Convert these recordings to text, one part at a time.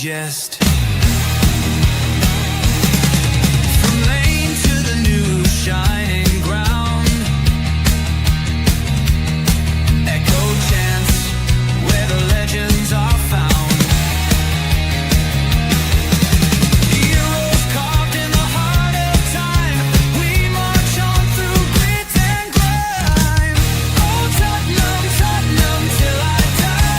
digest. From lane to the new shining ground, echo chants where the legends are found. Heroes carved in the heart of time, we march on through grit and grime. Oh Tottenham, Tottenham till I die.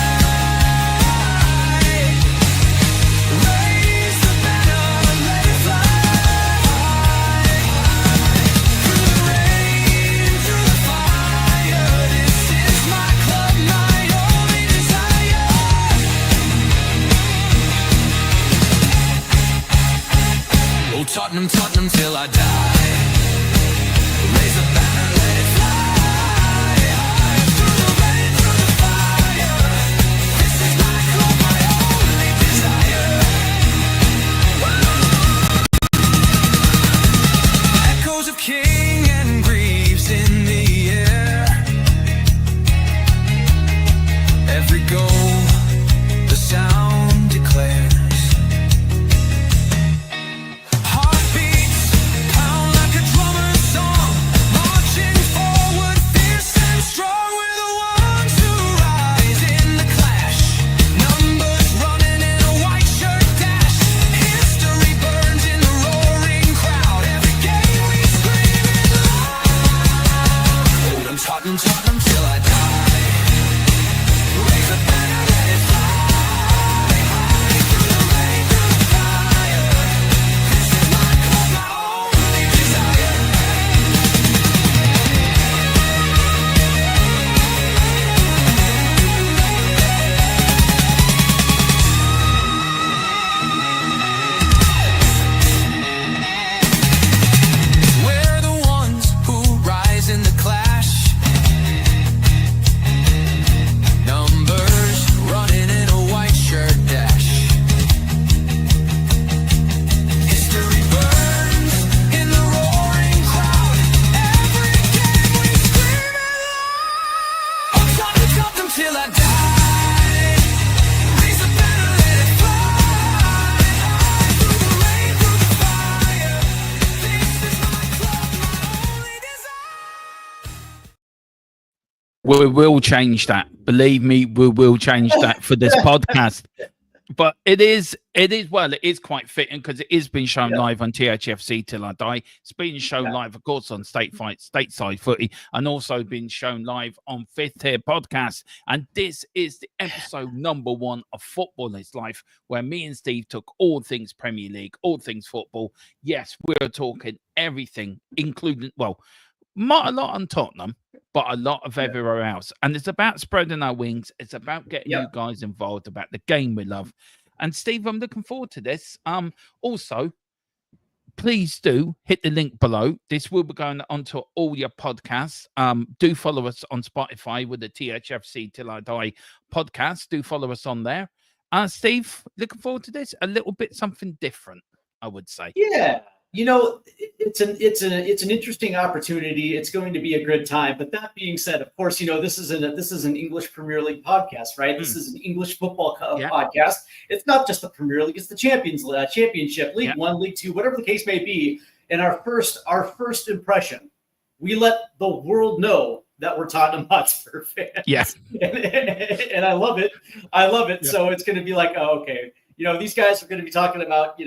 Raise the banner, let it fly. Through the rain, through the fire, this is my club, my only desire. Oh Tottenham, Tottenham till I die. Raise the banner, let it fly. Through the rain, through the fire, this is my club, my only desire. Echoes of King and Greaves in the air. Every goal, the sound declares. Heartbeats pound like a drummer's song, marching forward, fierce and strong. We're the ones who rise in the clash. Numbers running in a white shirt dash. History burns in the roaring crowd. Every game we scream it loud. I'm Tottenham, Tottenham till I die. Raise the banner, let it fly. Through the rain, through the fire, this is my club, my only desire. We're the ones who rise in the clash. Numbers running in a white shirt dash. History burns in the roaring crowd. Every game we scream it loud. I'm Tottenham, Tottenham till I die. Raise the banner, let it fly. Through the rain, through the fire, this is my club, my only desire. We will change that. Believe me, we will change that for this podcast. But it is quite fitting because it is being shown live on THFC Till I Die. It's been shown live, of course, on Stateside Footy, and also been shown live on Fifth Tier Podcast. And this is the episode number 1 of Football is Life, where me and Steve took all things Premier League, all things football. Yes, we're talking everything, including, well, not a lot on Tottenham, but a lot of everywhere else. And it's about spreading our wings. It's about getting you guys involved, about the game we love. And Steve, I'm looking forward to this. Also, please do hit the link below. This will be going onto all your podcasts. Do follow us on Spotify with the THFC Till I Die podcast. Do follow us on there. Steve, looking forward to this. A little bit something different, I would say. Yeah. You know, it's an interesting opportunity. It's going to be a good time. But that being said, of course, you know, this is an English Premier League podcast, right? This is an English football podcast. It's not just the Premier League; it's the Championship, League One, League Two, whatever the case may be. And our first impression, we let the world know that we're Tottenham Hotspur fans. Yes, and I love it. Yeah. So it's going to be like, oh, okay, you know, these guys are going to be talking about,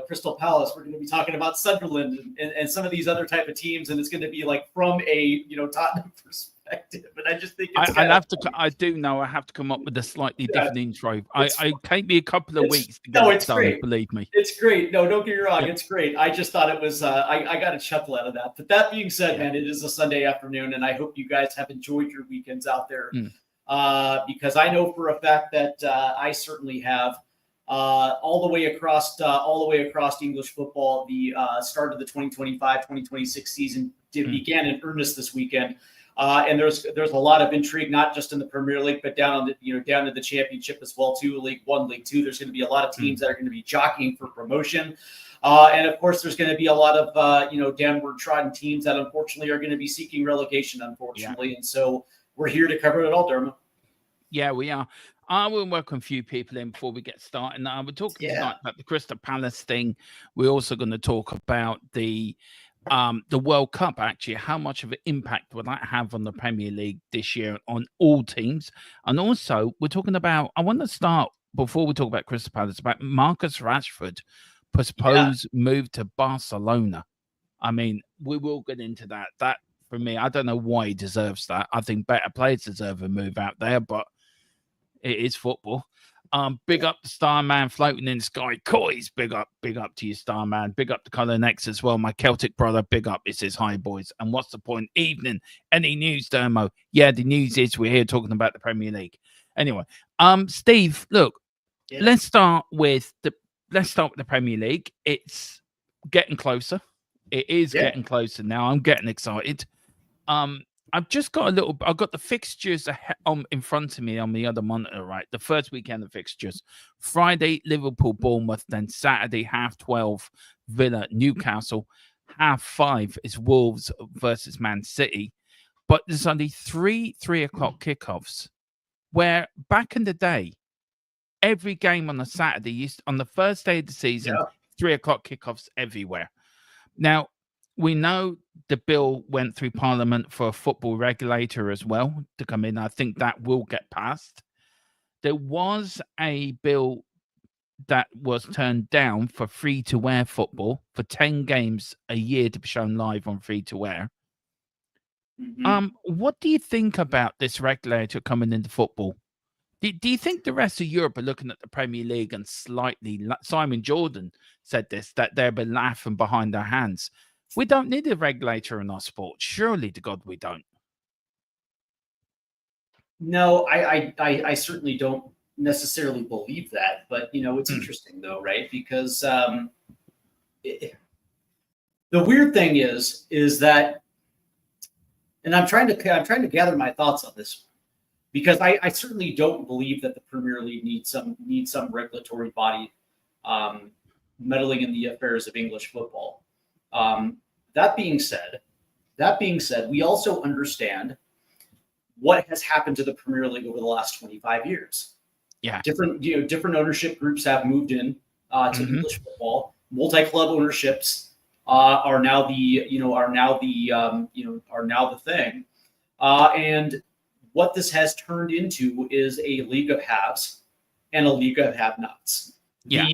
Crystal Palace. We're going to be talking about Sunderland and some of these other type of teams, and it's going to be like from a Tottenham perspective. And I just think I have to come up with a slightly different intro. I take me a couple of weeks to get it done. Great. Believe me, it's great. No, don't get me wrong, it's great. I just thought it was I got a chuckle out of that. But that being said, man, it is a Sunday afternoon, and I hope you guys have enjoyed your weekends out there, because I know for a fact that I certainly have. All the way across English football, the start of the 2025-2026 season began in earnest this weekend, and there's a lot of intrigue, not just in the Premier League, but down to the Championship as well too. League One, League Two. There's going to be a lot of teams that are going to be jockeying for promotion, and of course, there's going to be a lot of downward trodden teams that unfortunately are going to be seeking relegation, unfortunately, and so we're here to cover it all, Dermot. Yeah, we are. I will welcome a few people in before we get started. Now, we're talking Yeah. tonight about the Crystal Palace thing. We're also going to talk about the World Cup. Actually, how much of an impact will that have on the Premier League this year on all teams? And also, we're talking about. I want to start before we talk about Crystal Palace about Marcus Rashford proposed move to Barcelona. I mean, we will get into that. That for me, I don't know why he deserves that. I think better players deserve a move out there, but it is football. Big up the star man floating in the sky. Coys, big up to you, star man. Big up to Colin X as well. My Celtic brother, big up. It says hi, boys. And what's the point? Evening. Any news, Dermo? Yeah, the news is we're here talking about the Premier League. Anyway, Steve, look, let's start with the Premier League. It's getting closer. It is getting closer now. I'm getting excited. I've just got I've got the fixtures in front of me on the other monitor, right? The first weekend of fixtures. Friday, Liverpool, Bournemouth. Then Saturday, 12:30, Villa, Newcastle. 5:30 is Wolves versus Man City. But there's only 3 o'clock kickoffs, where back in the day, every game on the Saturday, on the first day of the season, 3 o'clock kickoffs everywhere. Now, we know the bill went through Parliament for a football regulator as well to come in. I think that will get passed. There was a bill that was turned down for free-to-air football for 10 games a year to be shown live on free-to-air. What do you think about this regulator coming into football? Do you think the rest of Europe are looking at the Premier League and slightly, Simon Jordan said this, that they've been laughing behind their hands? We don't need a regulator in our sport. Surely to God we don't. No, I certainly don't necessarily believe that. But, it's interesting, though, right? Because the weird thing is that, and I'm trying to gather my thoughts on this, because I certainly don't believe that the Premier League needs some regulatory body meddling in the affairs of English football. That being said, we also understand what has happened to the Premier League over the last 25 years. Yeah, different ownership groups have moved in to English football. Multi-club ownerships are now the thing, and what this has turned into is a league of haves and a league of have-nots. Yeah.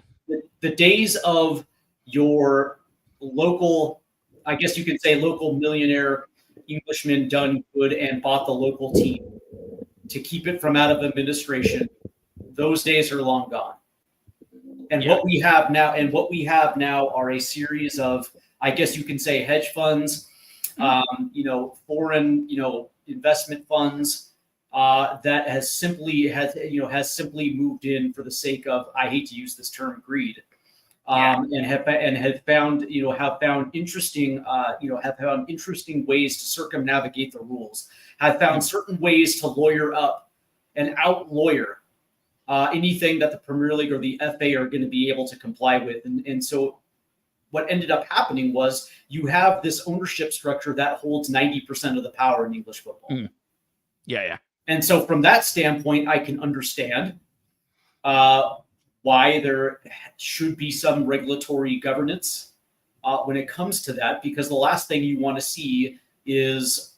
The days of your local, I guess you could say, local millionaire Englishman done good and bought the local team to keep it from out of administration, those days are long gone. And what we have now are a series of, I guess you can say, hedge funds, foreign, investment funds that has simply moved in for the sake of, I hate to use this term, greed, and have found interesting ways to circumnavigate the rules, have found certain ways to lawyer up and out lawyer anything that the Premier League or the FA are going to be able to comply with, and so what ended up happening was you have this ownership structure that holds 90% of the power in English football. Yeah. And so from that standpoint, I can understand why there should be some regulatory governance when it comes to that, because the last thing you want to see is,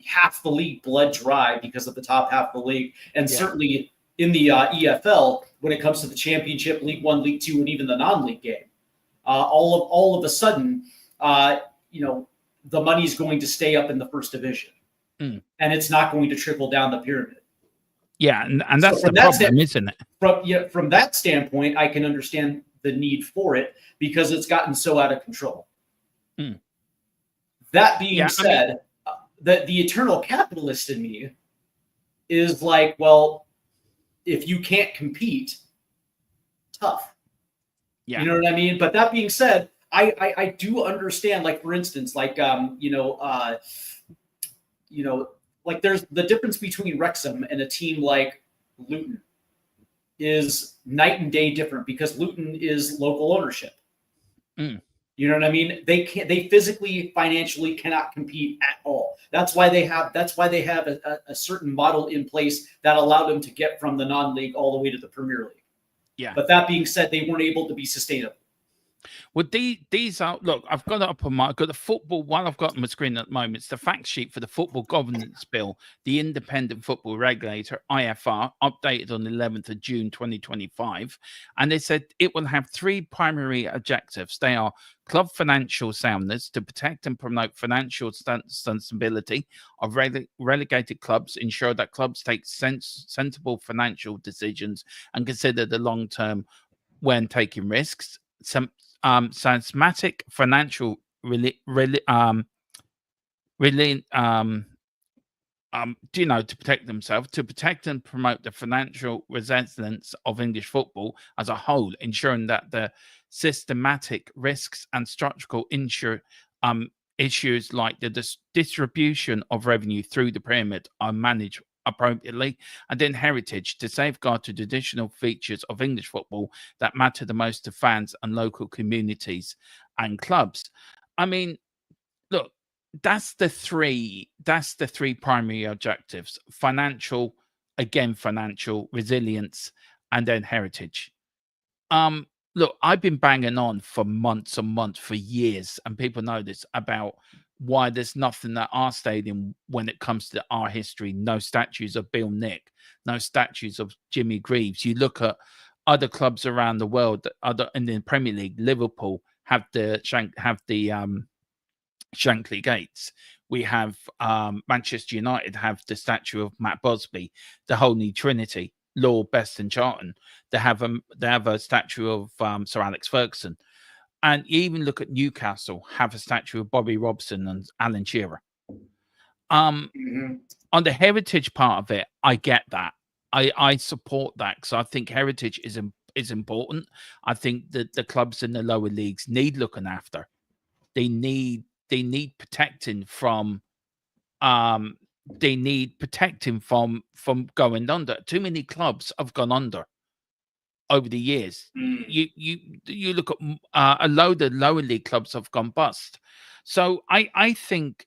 half the league bled dry because of the top half of the league. And certainly in the EFL, when it comes to the Championship, League One, League Two, and even the non-league game, all of a sudden, the money is going to stay up in the first division, and it's not going to trickle down the pyramid. Yeah, and that's the problem, isn't it? From that standpoint, I can understand the need for it because it's gotten so out of control. That being said, that the eternal capitalist in me is like, well, if you can't compete, tough. Yeah. You know what I mean? But that being said, I do understand, like, for instance, like, like there's the difference between Wrexham and a team like Luton is night and day different because Luton is local ownership. You know what I mean? They can't. They physically, financially cannot compete at all. That's why they have. That's why they have a certain model in place that allowed them to get from the non-league all the way to the Premier League. Yeah. But that being said, they weren't able to be sustainable. Well, these are, look, I've got it up on my, I've got the football one I've got on my screen at the moment. It's the fact sheet for the Football Governance Bill, the Independent Football Regulator, IFR, updated on the 11th of June 2025. And they said it will have three primary objectives. They are club financial soundness, to protect and promote financial sustainability of relegated clubs, ensure that clubs take sensible financial decisions and consider the long term when taking risks. Some systematic financial to protect themselves, to protect and promote the financial resilience of English football as a whole, ensuring that the systematic risks and structural issues like the distribution of revenue through the pyramid are managed appropriately, and then heritage, to safeguard the traditional features of English football that matter the most to fans and local communities and clubs. I mean, look, that's the three primary objectives: financial, financial resilience, and then heritage. Look, I've been banging on for months and months, for years, and people know this, about why there's nothing at our stadium when it comes to our history. No statues of Bill Nick, no statues of Jimmy Greaves. You look at other clubs around the world, other in the Premier League, Liverpool have the Shankly Gates. We have Manchester United have the statue of Matt Busby, the Holy Trinity, Lord, Best and Charlton. They have a statue of Sir Alex Ferguson. And you even look at Newcastle, have a statue of Bobby Robson and Alan Shearer. On the heritage part of it, I get that. I support that, because I think heritage is important. I think that the clubs in the lower leagues need looking after. They need protecting from from going under. Too many clubs have gone under over the years. You look at a load of lower league clubs have gone bust. So I think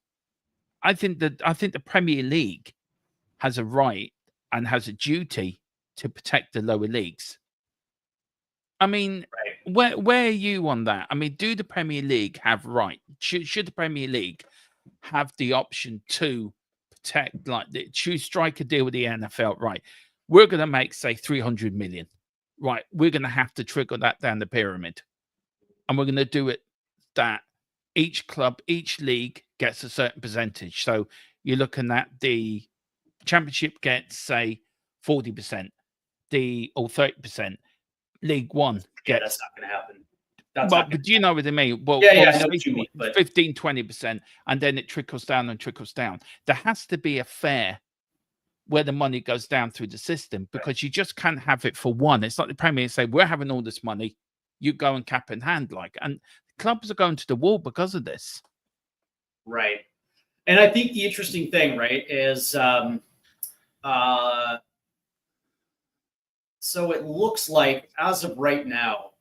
the Premier League has a right and has a duty to protect the lower leagues. I mean, where are you on that? I mean, do the Premier League have right? Should the Premier League have the option to protect, like, to strike a deal with the NFL? Right, we're going to make, say, 300 million. Right, we're going to have to trickle that down the pyramid, and we're going to do it that each club, each league gets a certain percentage. So you're looking at the Championship gets, say, 40%, or 30%. League One gets. That's not going to happen. But do you know what I mean? Well, I know what you mean, but 15, 20%, and then it trickles down and trickles down. There has to be a fair where the money goes down through the system, because you just can't have it for one. It's like the Premier say, we're having all this money, you go and cap in hand, and clubs are going to the wall because of this. Right. And I think the interesting thing, right, is so it looks like, as of right now,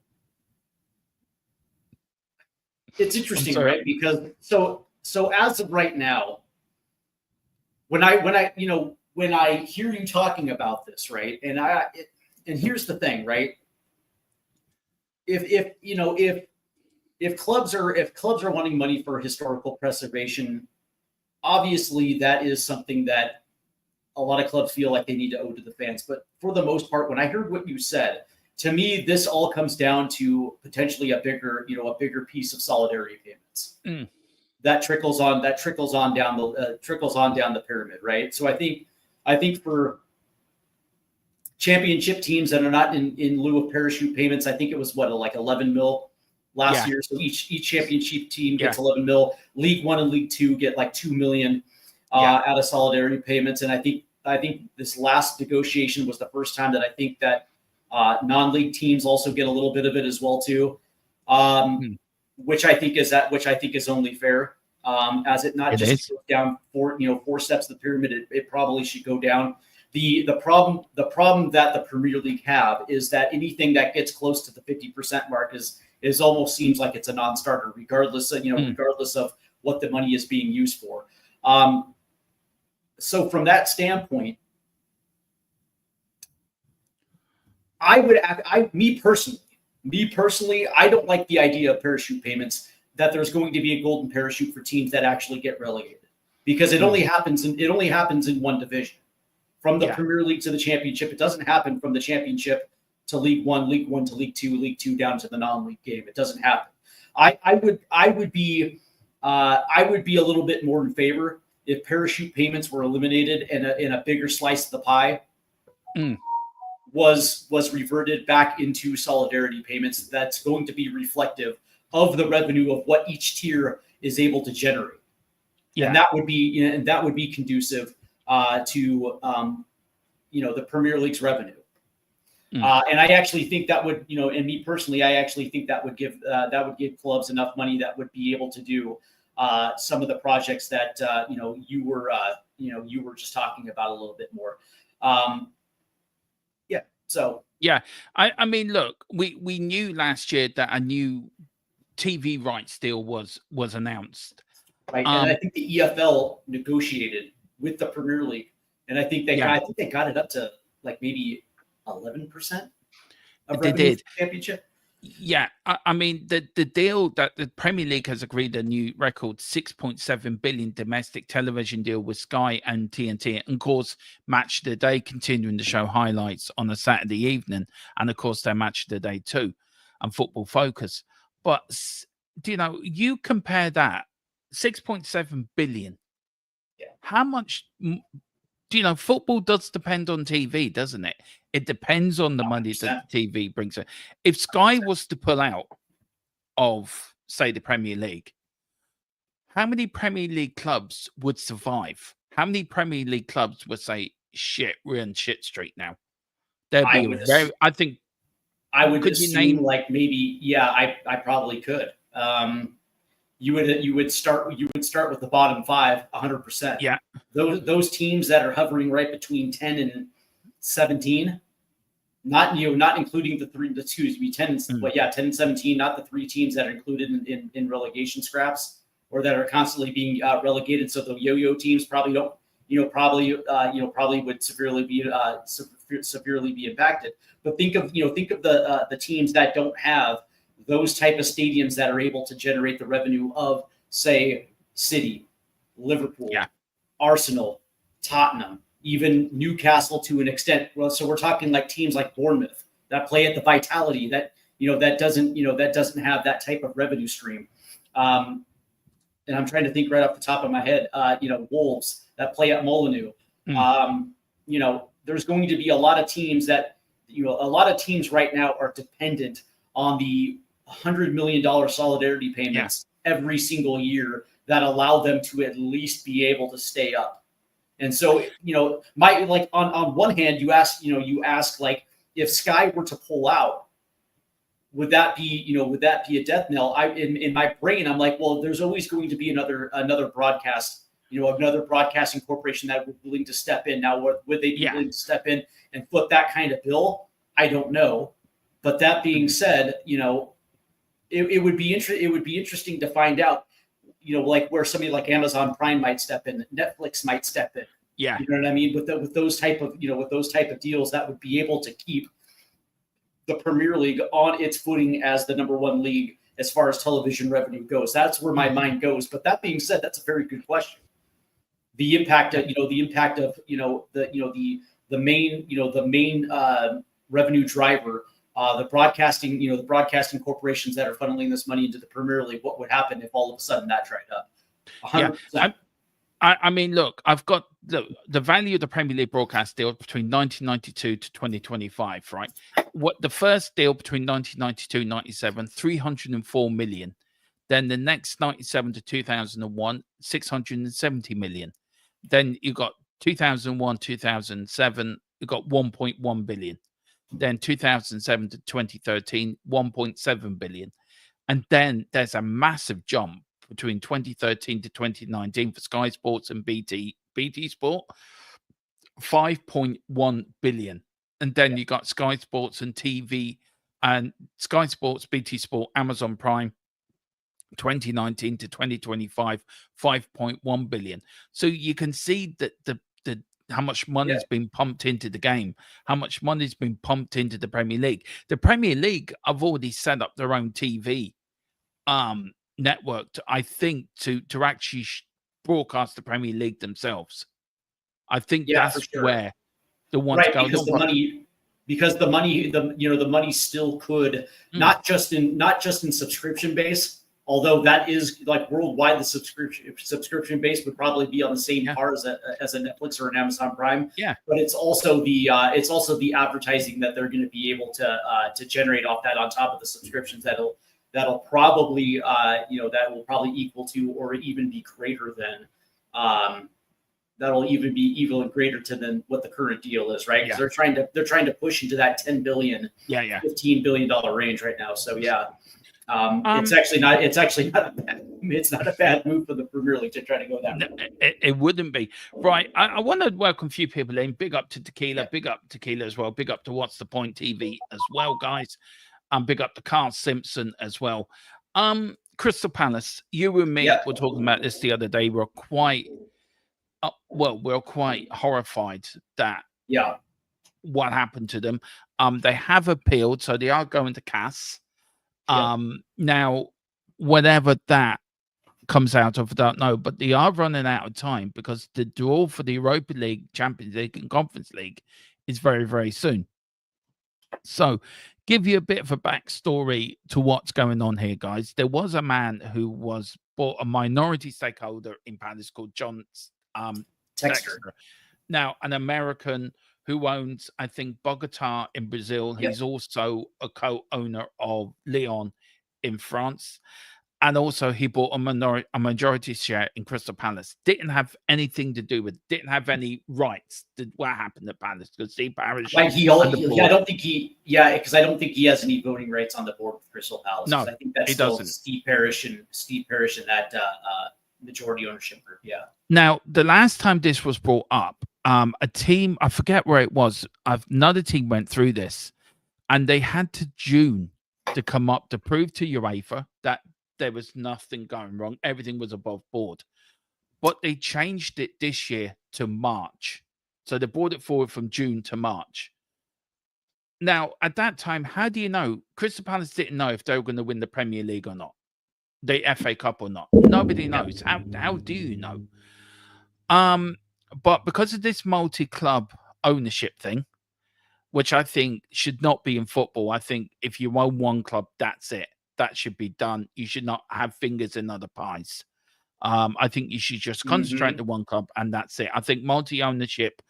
it's interesting, right? Because so as of right now, when I hear you talking about this, right, and here's the thing, right? If clubs are wanting money for historical preservation, obviously that is something that a lot of clubs feel like they need to owe to the fans. But for the most part, when I heard what you said, to me, this all comes down to potentially a bigger piece of solidarity payments that trickles on down the pyramid, right? So I think for championship teams that are not in lieu of parachute payments, I think it was like 11 mil last year. So each championship team gets 11 mil. League One and League Two get like 2 million out of solidarity payments. And I think this last negotiation was the first time that I think that non-league teams also get a little bit of it as well too, which I think is only fair. As it not just goes down four steps of the pyramid, it probably should go down. The problem that the Premier League have is that anything that gets close to the 50% mark is it almost seems like it's a non-starter, regardless of, regardless of what the money is being used for. So from that standpoint, me personally, I don't like the idea of parachute payments, that there's going to be a golden parachute for teams that actually get relegated, because it only happens in one division. From the Premier League to the Championship, it doesn't happen from the Championship to League One to League Two down to the non-league game. It doesn't happen. I would be a little bit more in favor if parachute payments were eliminated and a bigger slice of the pie was reverted back into solidarity payments. That's going to be reflective of the revenue of what each tier is able to generate. And that would be conducive to the Premier League's revenue. And I actually think that would, and me personally, I actually think that would give clubs enough money that would be able to do some of the projects that you were just talking about a little bit more. So I mean, look, we knew last year that a new TV rights deal was announced. Right, and I think the EFL negotiated with the Premier League, and I think they got it up to like maybe 11% of revenue for the championship. Yeah, I mean the deal that the Premier League has agreed a new record 6.7 billion domestic television deal with Sky and TNT, and of course Match of the Day continuing to show highlights on a Saturday evening, and of course their Match of the Day 2 and Football Focus. But you compare that 6.7 billion. How much? Football does depend on TV, doesn't it? It depends on the money that the TV brings in. If Sky was to pull out of, say, the Premier League, how many Premier League clubs would survive? How many Premier League clubs would say, "Shit, we're in shit street now"? There'd be I think. I would assume like maybe, I probably could. You would start with the bottom 5, 100%. Yeah. Those teams that are hovering right between 10 and 17, not including the 2s, be 10 and 17, not the 3 teams that are included in relegation scraps or that are constantly being relegated. So the yo-yo teams probably don't, probably would severely be impacted. But think of the teams that don't have those type of stadiums that are able to generate the revenue of, say, City, Liverpool, Arsenal, Tottenham, even Newcastle to an extent. Well, so we're talking like teams like Bournemouth that play at the Vitality that doesn't have that type of revenue stream. And I'm trying to think right off the top of my head. Wolves that play at Molineux. There's going to be a lot of teams right now are dependent on the $100 million solidarity payments every single year that allow them to at least be able to stay up. And so, on one hand, you ask like, if Sky were to pull out, would that be a death knell? In my brain, I'm like, well, there's always going to be another broadcast, another broadcasting corporation that would be willing to step in. Now, would they be willing to step in and foot that kind of bill? I don't know. But that being said, it would be interesting to find out, like where somebody like Amazon Prime might step in, Netflix might step in. Yeah, you know what I mean. With those type of deals, that would be able to keep the Premier League on its footing as the number 1 league as far as television revenue goes. That's where my mind goes. But that being said, that's a very good question. The impact of the main revenue driver. The broadcasting corporations that are funneling this money into the Premier League, what would happen if all of a sudden that dried up? 100%. I mean, look, I've got the value of the Premier League broadcast deal between 1992 to 2025, right? What the first deal between 1992-97, 304 million. Then the next 97 to 2001, 670 million. Then you got 2001, 2007, you got 1.1 billion. Then 2007 to 2013, 1.7 billion. And then there's a massive jump between 2013 to 2019 for Sky Sports and BT Sport, 5.1 billion. And then you got Sky Sports and TV and Sky Sports, BT Sport, Amazon Prime, 2019 to 2025, 5.1 billion. So you can see that the how much money's been pumped into the game, how much money's been pumped into the Premier League. The Premier League have already set up their own TV network, I think, to actually broadcast the Premier League themselves. I think that's where the want to go. Because the money, the money still could not just in subscription base, although that is like worldwide, the subscription base would probably be on the same par as a Netflix or an Amazon Prime. Yeah, but it's also the advertising that they're going to be able to generate off that on top of the subscriptions that'll probably that will probably equal to or even be greater than that'll even be even greater than what the current deal is, right? Because they're trying to push into that 10 billion, $15 billion range right now. So it's actually not a bad move for the Premier League to try to go that way. It wouldn't be. Right. I want to welcome a few people in. Big up to Tequila, big up Tequila as well. Big up to What's the Point TV as well, guys. Big up to Carl Simpson as well. Crystal Palace, you and me were talking about this the other day. We're quite horrified that what happened to them. They have appealed, so they are going to CAS. Now, whatever that comes out of, I don't know, but they are running out of time because the draw for the Europa League, Champions League, and Conference League is very, very soon. So, give you a bit of a backstory to what's going on here, guys. There was a man who was a minority stakeholder in Palace called John Textor. Now, an American who owns, I think, Bogota in Brazil. He's also a co-owner of Lyon in France. And also he bought a majority share in Crystal Palace. Didn't have anything to do with, didn't have any rights to what happened at Palace. Because Steve Parish, I don't think he has any voting rights on the board of Crystal Palace. No, I think that's still Steve Parish and that majority ownership group. Yeah. Now, the last time this was brought up, a team, I forget where it was, another team went through this, and they had to June to come up to prove to UEFA that there was nothing going wrong. Everything was above board. But they changed it this year to March. So they brought it forward from June to March. Now, at that time, how do you know? Crystal Palace didn't know if they were going to win the Premier League or not, the FA Cup or not. Nobody knows. How do you know? But because of this multi-club ownership thing, which I think should not be in football, I think if you own one club, that's it. That should be done. You should not have fingers in other pies. I think you should just concentrate on one club, and that's it. I think multi-ownership,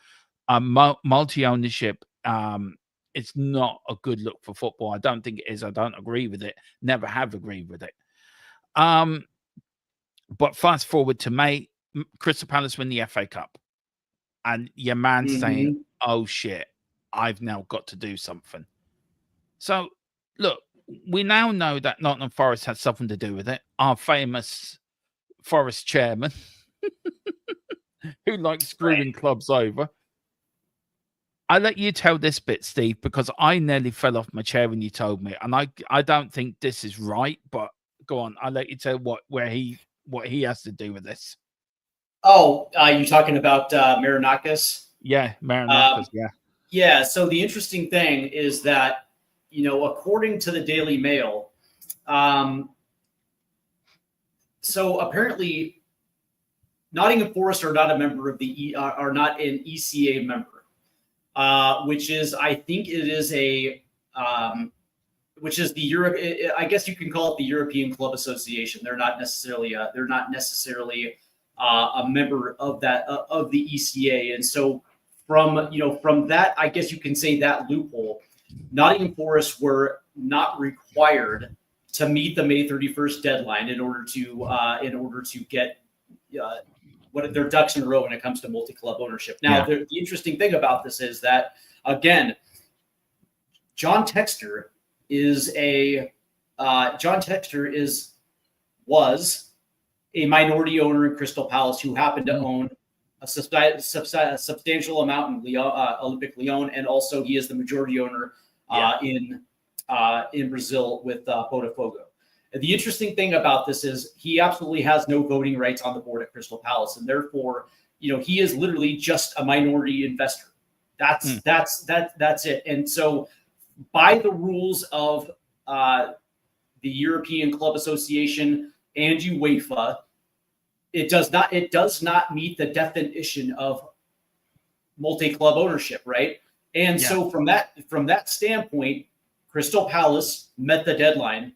it's not a good look for football. I don't think it is. I don't agree with it. Never have agreed with it. But fast forward to May, Crystal Palace win the FA Cup, and your man saying, "Oh shit, I've now got to do something." So look, we now know that Nottingham Forest had something to do with it. Our famous Forest chairman, who likes screwing clubs over. I let you tell this bit, Steve, because I nearly fell off my chair when you told me, and I don't think this is right. But go on, I'll let you tell what he has to do with this. Oh, you talking about Marinakis? Yeah, Marinakis. Yeah. So the interesting thing is that, according to the Daily Mail, so apparently Nottingham Forest are not a member of are not an ECA member, which is, I think it is which is the Europe. I guess you can call it the European Club Association. They're not necessarily a member of of the ECA, and so from that, I guess you can say that loophole, Nottingham Forest were not required to meet the May 31st deadline in order to get what their ducks in a row when it comes to multi-club ownership. Now, the interesting thing about this is that, again, John Textor was a minority owner in Crystal Palace who happened to own a substantial amount in Olympic Lyon, and also he is the majority owner in in Brazil with Botafogo. And the interesting thing about this is he absolutely has no voting rights on the board at Crystal Palace, and therefore, he is literally just a minority investor. That's it. And so, by the rules of the European Club Association and UEFA, it does not meet the definition of multi-club ownership, right? And so from that standpoint, Crystal Palace met the deadline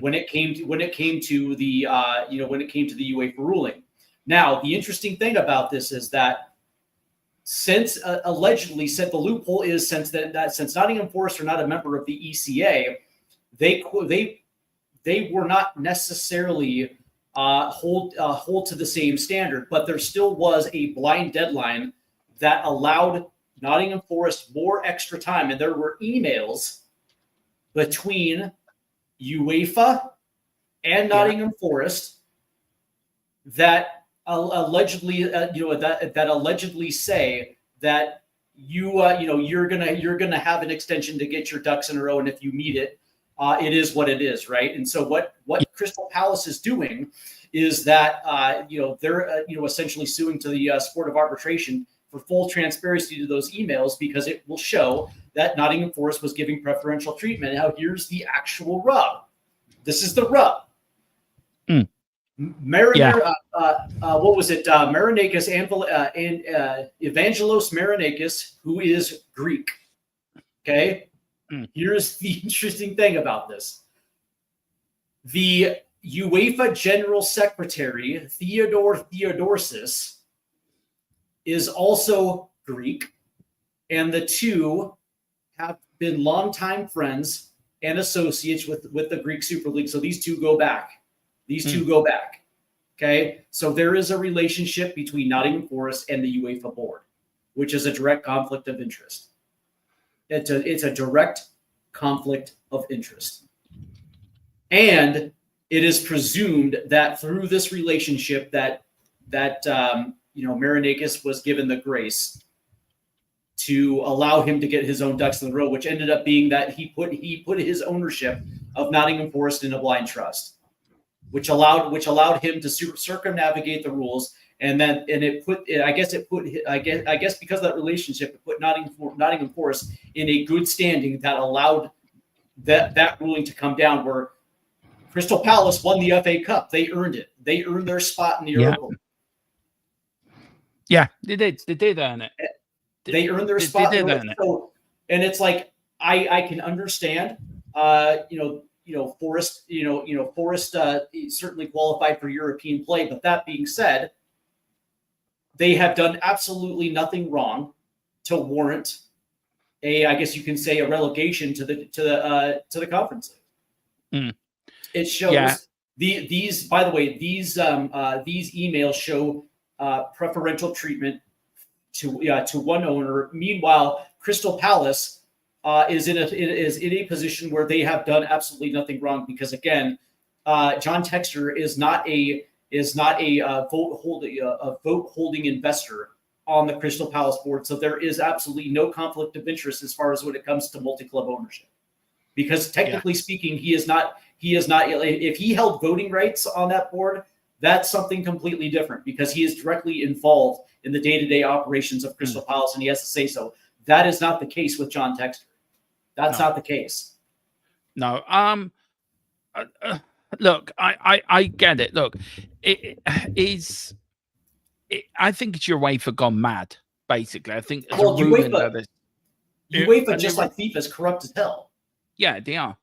when it came to the UEFA ruling. Now, the interesting thing about this is that since allegedly, since the loophole is since Nottingham Forest are not a member of the ECA, they were not necessarily hold to the same standard, but there still was a blind deadline that allowed Nottingham Forest more extra time, and there were emails between UEFA and Nottingham Forest that allegedly that allegedly say that you're gonna have an extension to get your ducks in a row, and if you meet it, it is what it is, right? And so what Crystal Palace is doing is that they're essentially suing to the sport of arbitration for full transparency to those emails, because it will show that Nottingham Forest was giving preferential treatment. Now, here's the actual rub. This is the rub. Marinakis and Evangelos Marinakis, who is Greek. Okay. Here's the interesting thing about this. The UEFA General Secretary, Theodore Theodorsis, is also Greek, and the two have been longtime friends and associates with the Greek Super League. So these two go back. Okay, so there is a relationship between Nottingham Forest and the UEFA board, which is a direct conflict of interest. It's a direct conflict of interest, and it is presumed that through this relationship that Marinakis was given the grace to allow him to get his own ducks in the row, which ended up being that he put his ownership of Nottingham Forest in a blind trust, which allowed him to circumnavigate the rules, I guess because of that relationship, it put Nottingham Forest in a good standing that allowed that ruling to come down, where Crystal Palace won the FA Cup. They earned it. They earned their spot in the Europa. Yeah, they did. They did earn it. They earned their spot. They did earn it. So, and it's like I can understand. Forest. Forest certainly qualified for European play. But that being said, they have done absolutely nothing wrong to warrant I guess you can say, a relegation to the Conference League. It shows these. By the way, these emails show preferential treatment to one owner. Meanwhile, Crystal Palace is in a position where they have done absolutely nothing wrong, because again, John Textor is not a vote holding investor on the Crystal Palace board. So there is absolutely no conflict of interest as far as when it comes to multi-club ownership, because technically speaking, he is not. If he held voting rights on that board, that's something completely different, because he is directly involved in the day-to-day operations of Crystal Palace, and he has to say so. That is not the case with John Textor. That's not the case. No. Look, I get it. Look, I think it's UEFA gone mad, basically. I think UEFA, just like FIFA, is corrupt as hell. Yeah, they are.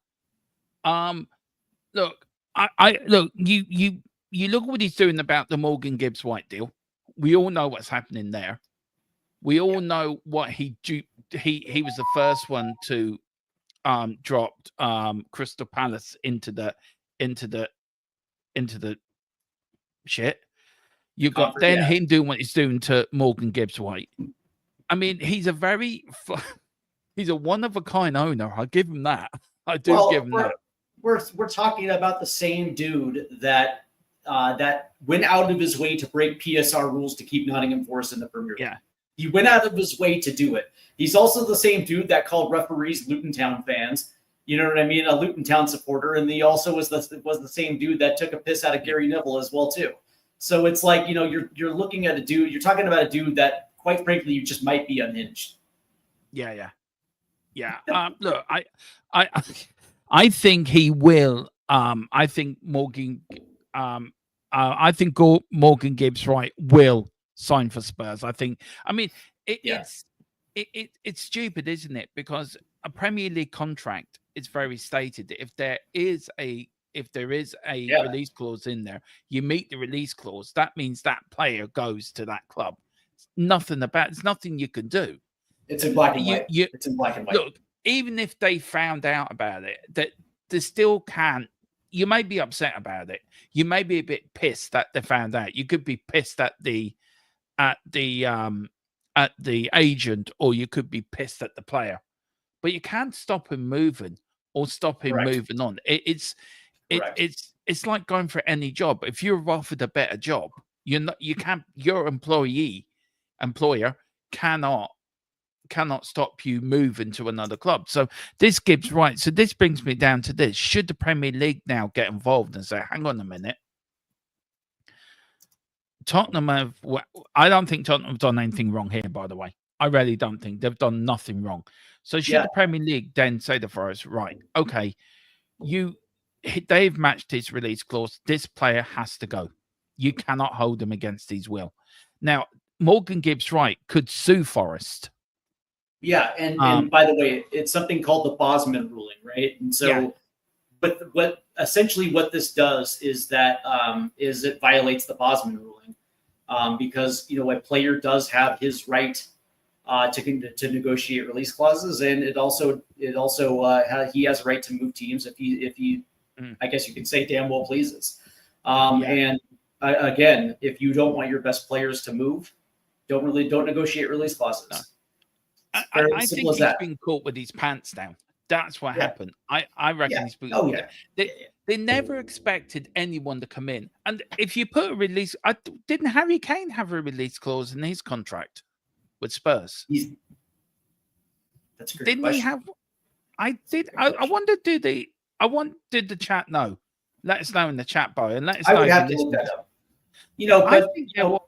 Look, look, you look at what he's doing about the Morgan Gibbs White deal. We all know what's happening there. We all know what he was the first one to dropped Crystal Palace into the shit. You got him doing what he's doing to Morgan Gibbs White. I mean, he's a one of a kind owner. I'll give him that. I do give him that. We're talking about the same dude that went out of his way to break PSR rules to keep Nottingham Forest in the Premier League. Yeah. He went out of his way to do it. He's also the same dude that called referees Luton Town fans You know what I mean? A Luton Town supporter, and he also was the same dude that took a piss out of Gary Neville as well too. So it's like, you know, you're looking at a dude, you're talking about a dude that, quite frankly, you just might be unhinged. Yeah. Look, I, I think he will. I think Morgan. I think Morgan Gibbs Wright will sign for Spurs. I think. I mean, it's stupid, isn't it? Because a Premier League contract is very stated. If there is a release clause in there, you meet the release clause. That means that player goes to that club. It's nothing you can do. It's in black and white. It's in black and white. Look, even if they found out about it, that they still can't. You may be upset about it. You may be a bit pissed that they found out. You could be pissed at the agent, or you could be pissed at the player. But you can't stop him moving or stop him moving on. It's like going for any job. If you're offered a better job, your employer cannot stop you moving to another club. So this Gibbs Wright. So this brings me down to this: should the Premier League now get involved and say, "Hang on a minute, Tottenham have"? I don't think Tottenham have done anything wrong here. By the way, I really don't think they've done nothing wrong. So should the Premier League then say to Forest, right, okay, they've matched his release clause. This player has to go. You cannot hold him against his will. Now, Morgan Gibbs Wright could sue Forest. Yeah, and by the way, it's something called the Bosman ruling, right? And so, but what this does is that it violates the Bosman ruling, because, you know, a player does have his right to negotiate release clauses, and he has a right to move teams if he I guess you could say damn well pleases. And again, if you don't want your best players to move, don't negotiate release clauses. No. I think he's been caught with his pants down. That's what happened. I reckon he's been. They never expected anyone to come in, and if you put a release, didn't Harry Kane have a release clause in his contract with Spurs? That's a great Didn't question. he have? I did. I wonder. Did the chat know? Let us know in the chat bar, and let us know. I would have to look that up. You know, but I think there was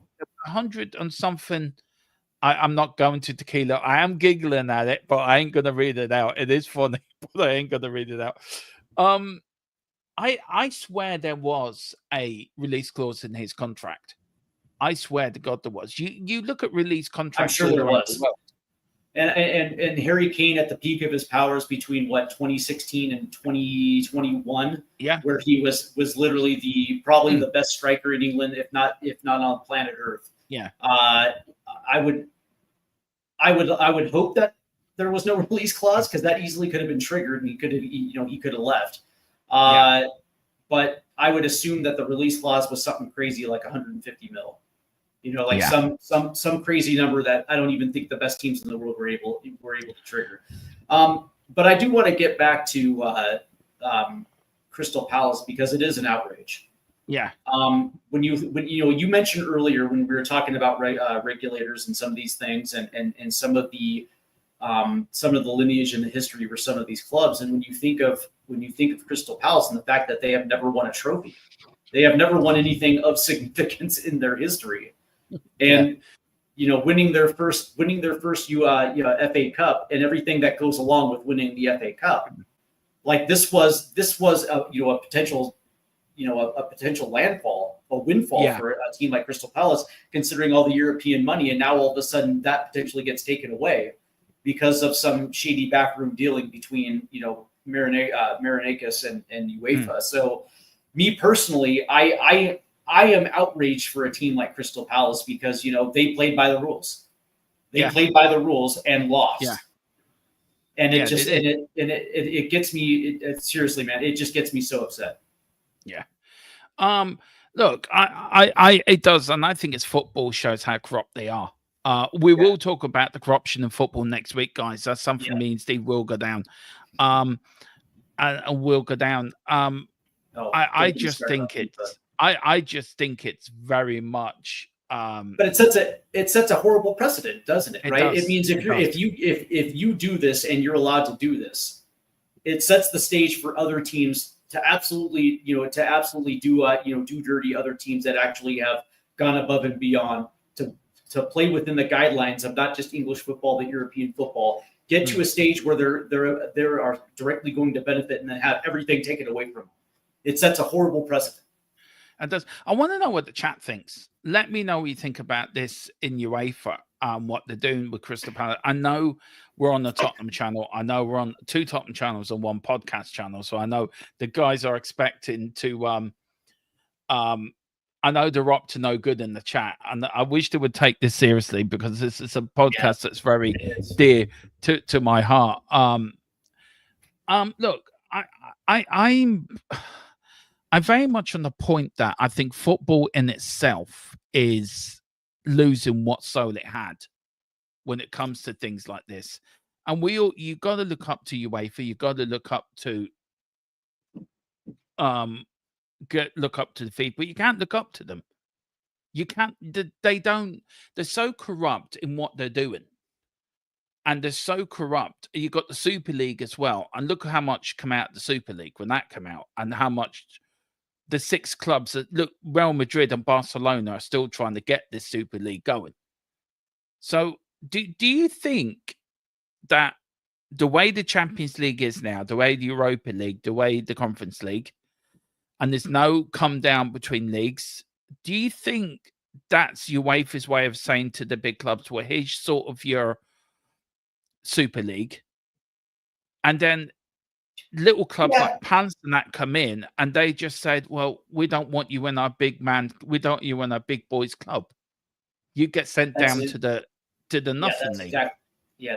100 and something. I'm not going to tequila. I am giggling at it, but I ain't gonna read it out. It is funny, but I ain't gonna read it out. I swear there was a release clause in his contract. I swear to God there was. You look at release contracts. I'm sure there was. And Harry Kane at the peak of his powers between 2016 and 2021, where he was literally probably the best striker in England, if not on planet Earth. Yeah. I would hope that there was no release clause, because that easily could have been triggered and he could have left. But I would assume that the release clause was something crazy like 150 mil. You know, like some crazy number that I don't even think the best teams in the world were able to trigger. But I do want to get back to Crystal Palace, because it is an outrage. Yeah. When you mentioned earlier when we were talking about regulators and some of these things, and some of the lineage and the history for some of these clubs, and when you think of Crystal Palace and the fact that they have never won a trophy, they have never won anything of significance in their history, and winning their first FA Cup and everything that goes along with winning the FA Cup, like this was a potential. A potential windfall for a team like Crystal Palace, considering all the European money. And now all of a sudden that potentially gets taken away because of some shady backroom dealing between, Marinakis and UEFA. So me personally, I am outraged for a team like Crystal Palace, because, they played by the rules. They played by the rules and lost. Yeah. And it gets me, seriously, man, it just gets me so upset. Yeah. Look, I it does, and I think it's football shows how corrupt they are. We will talk about the corruption in football next week, guys. That's something me and Steve will go down. And will go down. I just think it's very much but it sets a horrible precedent, doesn't it? Right? It means if you do this and you're allowed to do this, it sets the stage for other teams to absolutely do do dirty other teams that actually have gone above and beyond to play within the guidelines of not just English football but European football. Get to a stage where they are directly going to benefit and then have everything taken away from them. It sets a horrible precedent. And does I want to know what the chat thinks. Let me know what you think about this in UEFA, what they're doing with Crystal Palace. I know we're on the Tottenham channel. I know we're on 2 Tottenham channels and 1 podcast channel. So I know the guys are expecting to I know they're up to no good in the chat. And I wish they would take this seriously because this is a podcast that's very dear to my heart. Look, I'm very much on the point that I think football in itself is losing what soul it had when it comes to things like this. And you got to look up to UEFA. You got to look up to look up to the FIFA, but you can't look up to them. You can't. They're so corrupt in what they're doing, and they're so corrupt. You got the Super League as well, and look at how much come out of the Super League when that came out, and how much. The 6 clubs that look, Real Madrid and Barcelona are still trying to get this Super League going. So do you think that the way the Champions League is now, the way the Europa League, the way the Conference League, and there's no come down between leagues, do you think that's UEFA's way of saying to the big clubs, well, here's sort of your Super League, and then little clubs like Palace and that come in and they just said, well, we don't want you in our big man, we don't want you in our big boys club. You get sent down to the nothing league.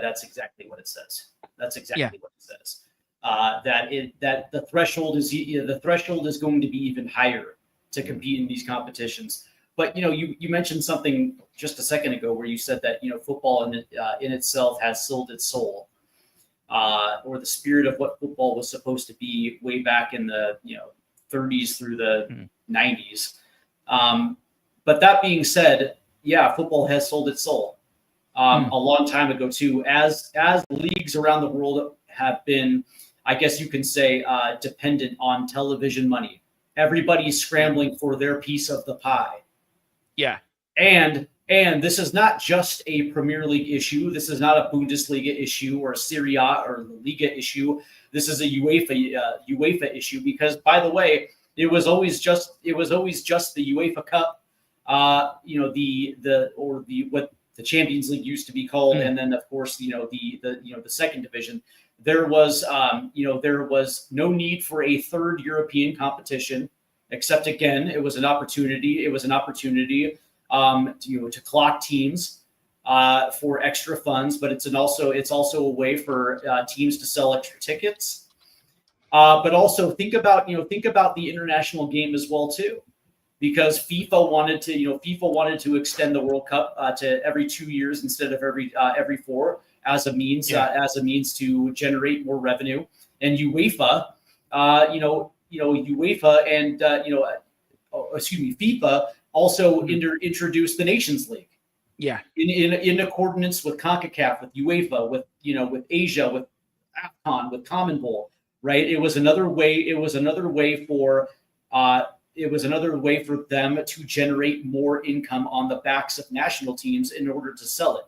That's exactly what it says. That's exactly what it says. That the threshold is going to be even higher to compete in these competitions. But you mentioned something just a second ago where you said that football in itself has sold its soul. Or the spirit of what football was supposed to be way back in the 30s through the 90s. But that being said, football has sold its soul a long time ago too. As leagues around the world have been, I guess you can say, dependent on television money. Everybody's scrambling for their piece of the pie. Yeah, and this is not just a Premier League issue. This is not a Bundesliga issue or a Serie A or La Liga issue. This is a UEFA issue because, by the way, it was always just the UEFA Cup, what the Champions League used to be called, and then of course the second division. There was no need for a third European competition, except again it was an opportunity. To clock teams for extra funds, but it's also a way for teams to sell extra tickets. But also think about the international game as well too, because FIFA wanted to extend the World Cup to every 2 years instead of every 4 as a means to generate more revenue. And FIFA FIFA also introduced the Nations League. Yeah. In accordance with CONCACAF, with UEFA, with Asia, with AFCON, with Common Bowl, right? It was another way for them to generate more income on the backs of national teams in order to sell it.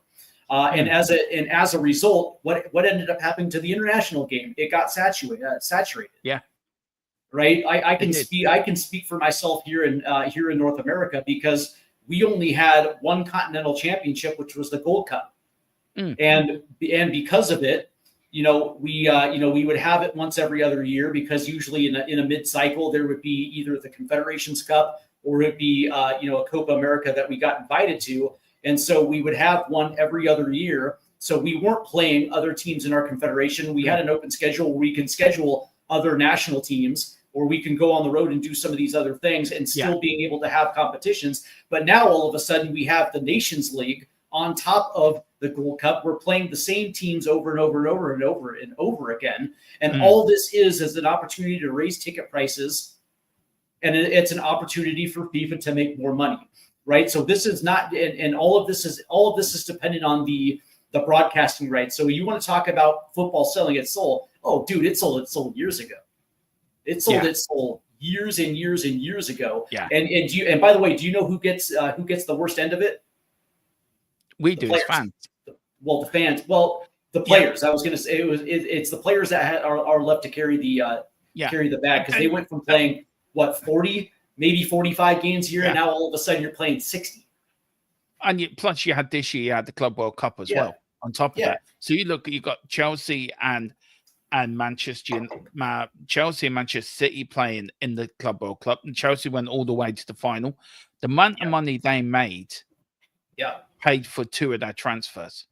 And as a result, what ended up happening to the international game? It got saturated. Yeah. Right. I can speak for myself here in North America because we only had one continental championship, which was the Gold Cup. And because of it, we would have it once every other year because usually in a mid-cycle there would be either the Confederations Cup or it'd be a Copa America that we got invited to, and so we would have one every other year. So we weren't playing other teams in our confederation. We had an open schedule where we can schedule other national teams, or we can go on the road and do some of these other things and still being able to have competitions. But now all of a sudden we have the Nations League on top of the Gold Cup. We're playing the same teams over and over and over and over and over again. And all this is an opportunity to raise ticket prices. And it's an opportunity for FIFA to make more money, right? So this is not, and all of this is dependent on the the broadcasting rights. So you want to talk about football selling its soul? Oh, dude, it sold years ago. It sold years and years and years ago. Yeah. And by the way, do you know who gets the worst end of it? We do as fans. Well, the fans. Well, the players. I was going to say it's the players that are left to carry the bag, because they went from playing 40, maybe 45 games a year, and now all of a sudden you're playing 60. And plus you had this year, you had the Club World Cup as well on top of that. So you got Chelsea and Manchester City playing in the Club World Cup, and Chelsea went all the way to the final. The amount of money they made paid for 2 of their transfers.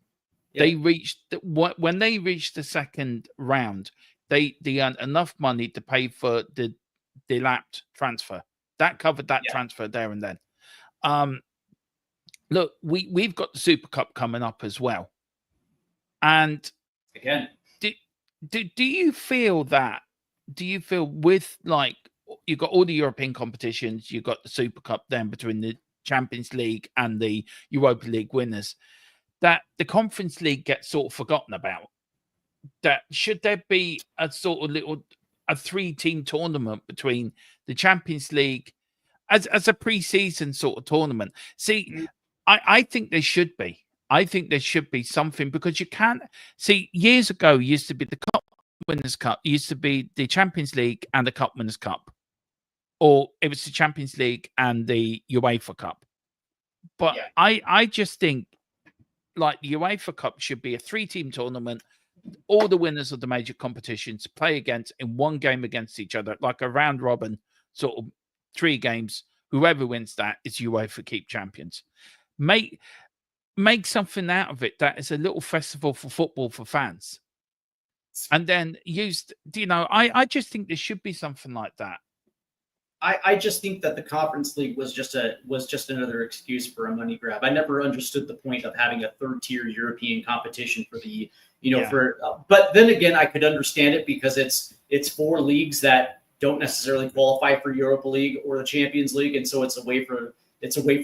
They reached when they reached the second round, they earned enough money to pay for the lapped transfer. That covered that transfer there and then. Look, we've got the Super Cup coming up as well. And again, do you feel that? Do you feel with, like, you've got all the European competitions, you've got the Super Cup then between the Champions League and the Europa League winners, that the Conference League gets sort of forgotten about? That should there be a sort of a 3-team tournament between the Champions League as a pre-season sort of tournament? See, I think there should be. I think there should be something, because you can't see, years ago used to be the Cup Winners' Cup, used to be the Champions League and the Cup Winners' Cup, or it was the Champions League and the UEFA Cup. But I just think, like, the UEFA Cup should be a 3-team tournament. All the winners of the major competitions play against in one game against each other, like a round robin sort of 3 games. Whoever wins that is UEFA Keep champions. Make something out of it that is a little festival for football for fans, and then I just think there should be something like that. I just think that the Conference League was just another excuse for a money grab. I never understood the point of having a 3rd-tier European competition for the but then again, I could understand it, because it's 4 leagues that don't necessarily qualify for Europa League or the Champions League, and so it's a way for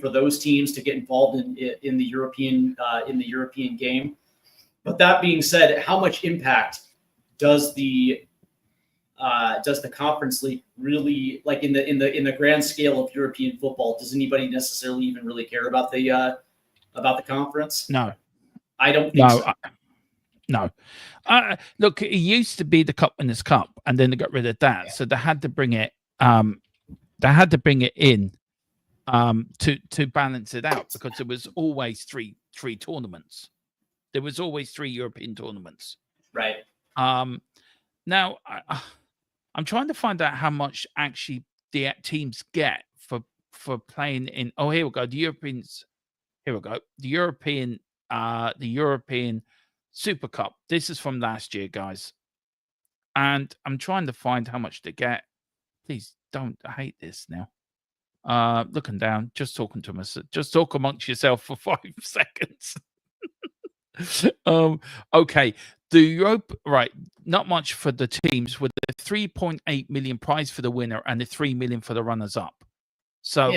those teams to get involved in the European game. But that being said, how much impact does the Conference League really, like, in the grand scale of European football? Does anybody necessarily even really care about the conference? No, I don't think so. No. Look, it used to be the Cup Winners' Cup, and then they got rid of that, so they had to bring it. They had to bring it in to balance it out, because there was always three tournaments. There was always 3 European tournaments. Right. Now I'm trying to find out how much actually the teams get for playing in. Oh, here we go. The Europeans. Here we go. The European Super Cup. This is from last year, guys. And I'm trying to find how much they get. Please don't. I hate this now. Looking down, just talking to myself. Just talk amongst yourself for 5 seconds. Okay. The Europe, right? Not much for the teams, with the 3.8 million prize for the winner and the 3 million for the runners-up. So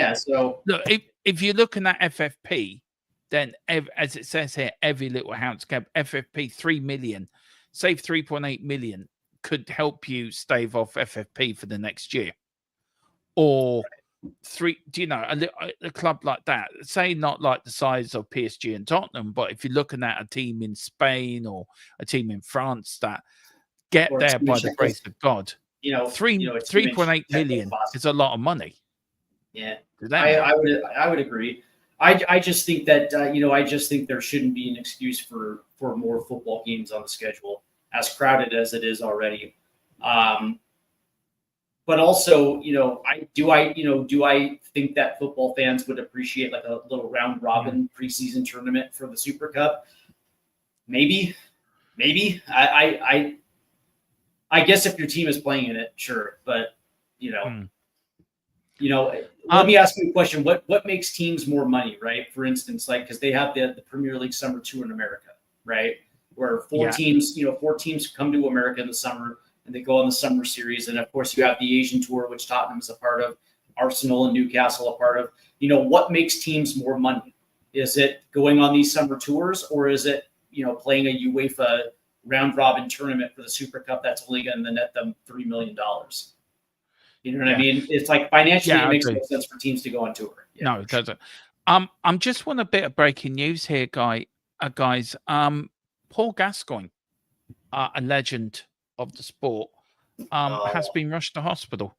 look, if you're looking at FFP, then as it says here, every little house cap, FFP 3 million, save 3.8 million could help you stave off FFP for the next year. Or a club like that, say not like the size of PSG and Tottenham, but if you're looking at a team in Spain or a team in France that get there by the grace of God, 3.8 million is a lot of money. Yeah, I would agree. I just think that I just think there shouldn't be an excuse for more football games on the schedule, as crowded as it is already. But also, do I think that football fans would appreciate like a little round robin preseason tournament for the Super Cup? Maybe. I guess if your team is playing in it, sure. But let me ask you a question. What makes teams more money, right? For instance, like, because they have the Premier League Summer Tour in America, right? Where 4 teams come to America in the summer, and they go on the summer series. And of course you have the Asian tour, which Tottenham is a part of, Arsenal and Newcastle a part of. What makes teams more money? Is it going on these summer tours, or is it, playing a UEFA round robin tournament for the Super Cup that's only going to net them $3 million. You know what I mean? It's like financially, it makes no sense for teams to go on tour. Yeah, no, it doesn't. I'm just want a bit of breaking news here, guys. Paul Gascoigne, a legend of the sport, has been rushed to hospital.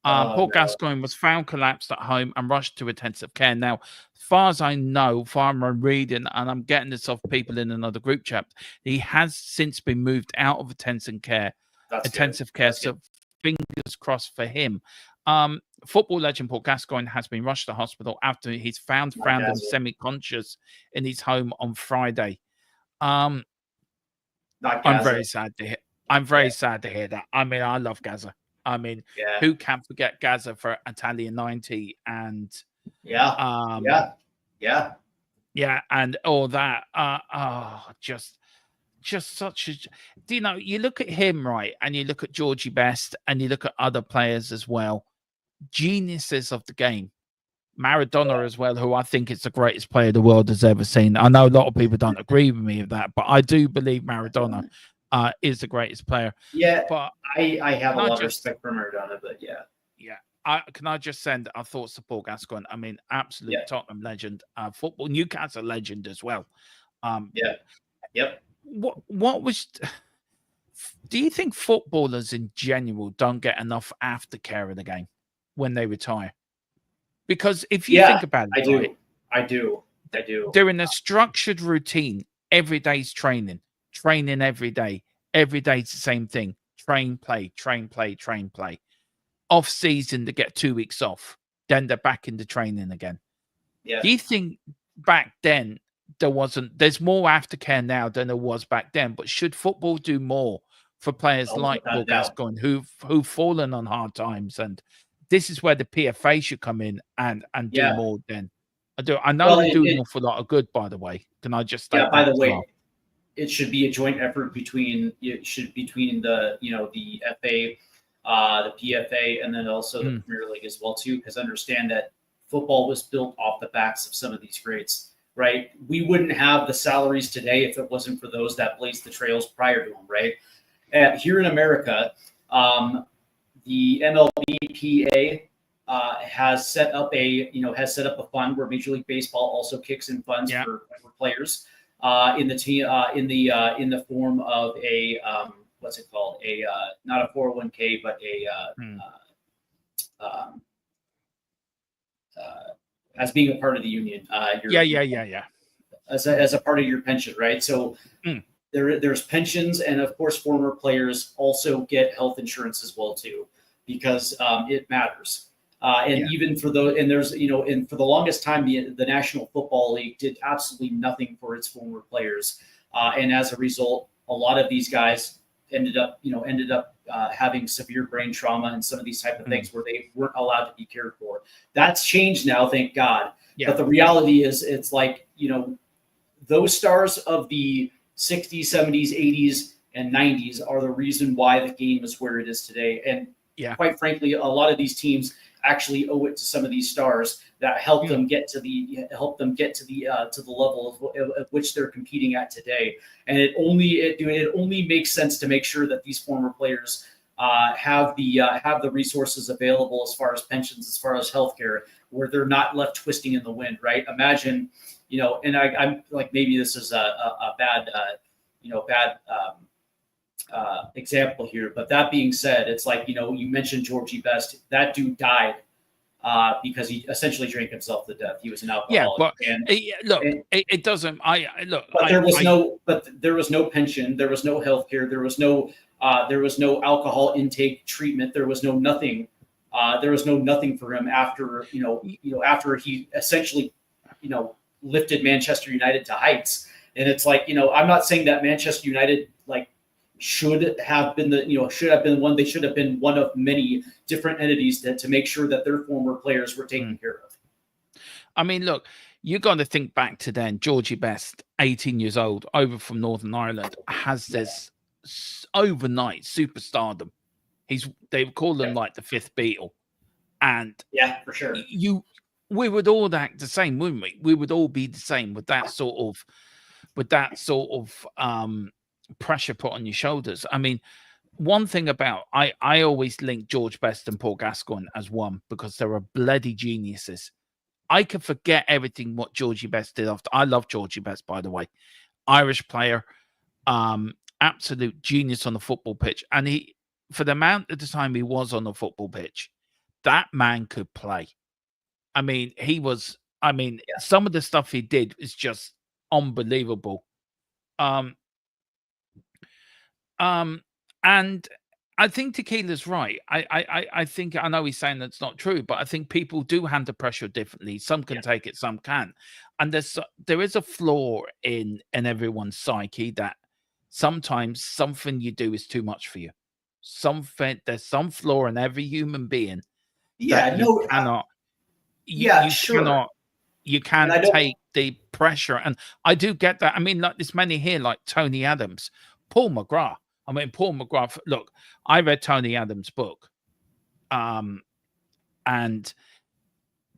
Paul Gascoigne was found collapsed at home and rushed to intensive care. Now, as far as I know, far I'm reading, and I'm getting this off people in another group chat, he has since been moved out of intensive care. So fingers crossed for him. Football legend Paul Gascoigne has been rushed to hospital after he's found him semi-conscious in his home on Friday. I'm very sad to hear. I'm very sad to hear that. I mean, I love Gaza. I mean, who can forget Gaza for Italian 90 and and all that. Just such a, you look at him, right, and you look at Georgie Best and you look at other players as well, geniuses of the game. Maradona as well, who I think is the greatest player the world has ever seen. I know a lot of people don't agree with me with that, but I do believe Maradona is the greatest player. Yeah, but I have a lot of respect for Maradona, but can I just send our thoughts to Paul Gascoigne? I mean, absolute Tottenham legend, football Newcastle legend as well. What was? Do you think footballers in general don't get enough aftercare in the game when they retire? Because if you think about it, I do. They're in a structured routine. Every day's training every day. Every day's the same thing. Train, play. Off season, to get 2 weeks off. Then they're back into training again. Yeah. Do you think back then there's more aftercare now than there was back then? But should football do more for players like Paul Gascoigne who've fallen on hard times? And this is where the PFA should come in and do more then. I know they do an awful lot of good, by the way. Can I just state by the way, it should be a joint effort between the the FA, the PFA, and then also the Premier League as well too, because understand that football was built off the backs of some of these greats, right? We wouldn't have the salaries today if it wasn't for those that blazed the trails prior to them, right? Here in America, the MLBPA has set up a fund where Major League Baseball also kicks in funds for players in the form of a what's it called, not a 401k but as being a part of the union. As a part of your pension, right? So there's pensions, and of course former players also get health insurance as well too, because it matters. Even for those, and there's and for the longest time, the National Football League did absolutely nothing for its former players, and as a result, a lot of these guys ended up having severe brain trauma and some of these type of things where they weren't allowed to be cared for. That's changed now, thank God. But the reality is, it's like those stars of the 60s, 70s, 80s, and 90s are the reason why the game is where it is today. And quite frankly, a lot of these teams actually owe it to some of these stars that helped them get to the level of which they're competing at today. And it only makes sense to make sure that these former players have the resources available as far as pensions, as far as healthcare, where they're not left twisting in the wind. Right? Imagine, and I'm like, maybe this is a bad example here, but that being said, it's like, you mentioned Georgie Best. That dude died because he essentially drank himself to death. He was an alcoholic. It doesn't. But there was no pension. There was no health care. There was no alcohol intake treatment. There was no nothing. There was no nothing for him after after he essentially lifted Manchester United to heights. And it's like, I'm not saying that Manchester United should have been one. They should have been one of many different entities to make sure that their former players were taken care of. I mean, look, you got to think back to then. Georgie Best, 18 years old, over from Northern Ireland, has this overnight superstardom. They call him like the fifth Beatle, and for sure. We would all act the same, wouldn't we? We would all be the same with that sort of with that sort of pressure put on your shoulders. I mean, one thing about I always link George Best and Paul Gascoigne as one because they are bloody geniuses. I could forget everything what Georgie Best did after. I love Georgie Best, by the way. Irish player, absolute genius on the football pitch. And he, for the amount of the time he was on the football pitch, that man could play. I mean, some of the stuff he did is just unbelievable. And I think Tequila's right. I think, I know he's saying that's not true, but I think people do handle pressure differently. Some can take it, some can. And there is a flaw in everyone's psyche that sometimes something you do is too much for you. There's some flaw in every human being. Yeah, you cannot. Sure. You can't take the pressure, and I do get that. I mean, like there's many here, like Tony Adams, Paul McGrath. I mean, Paul McGrath. Look, I read Tony Adams' book, and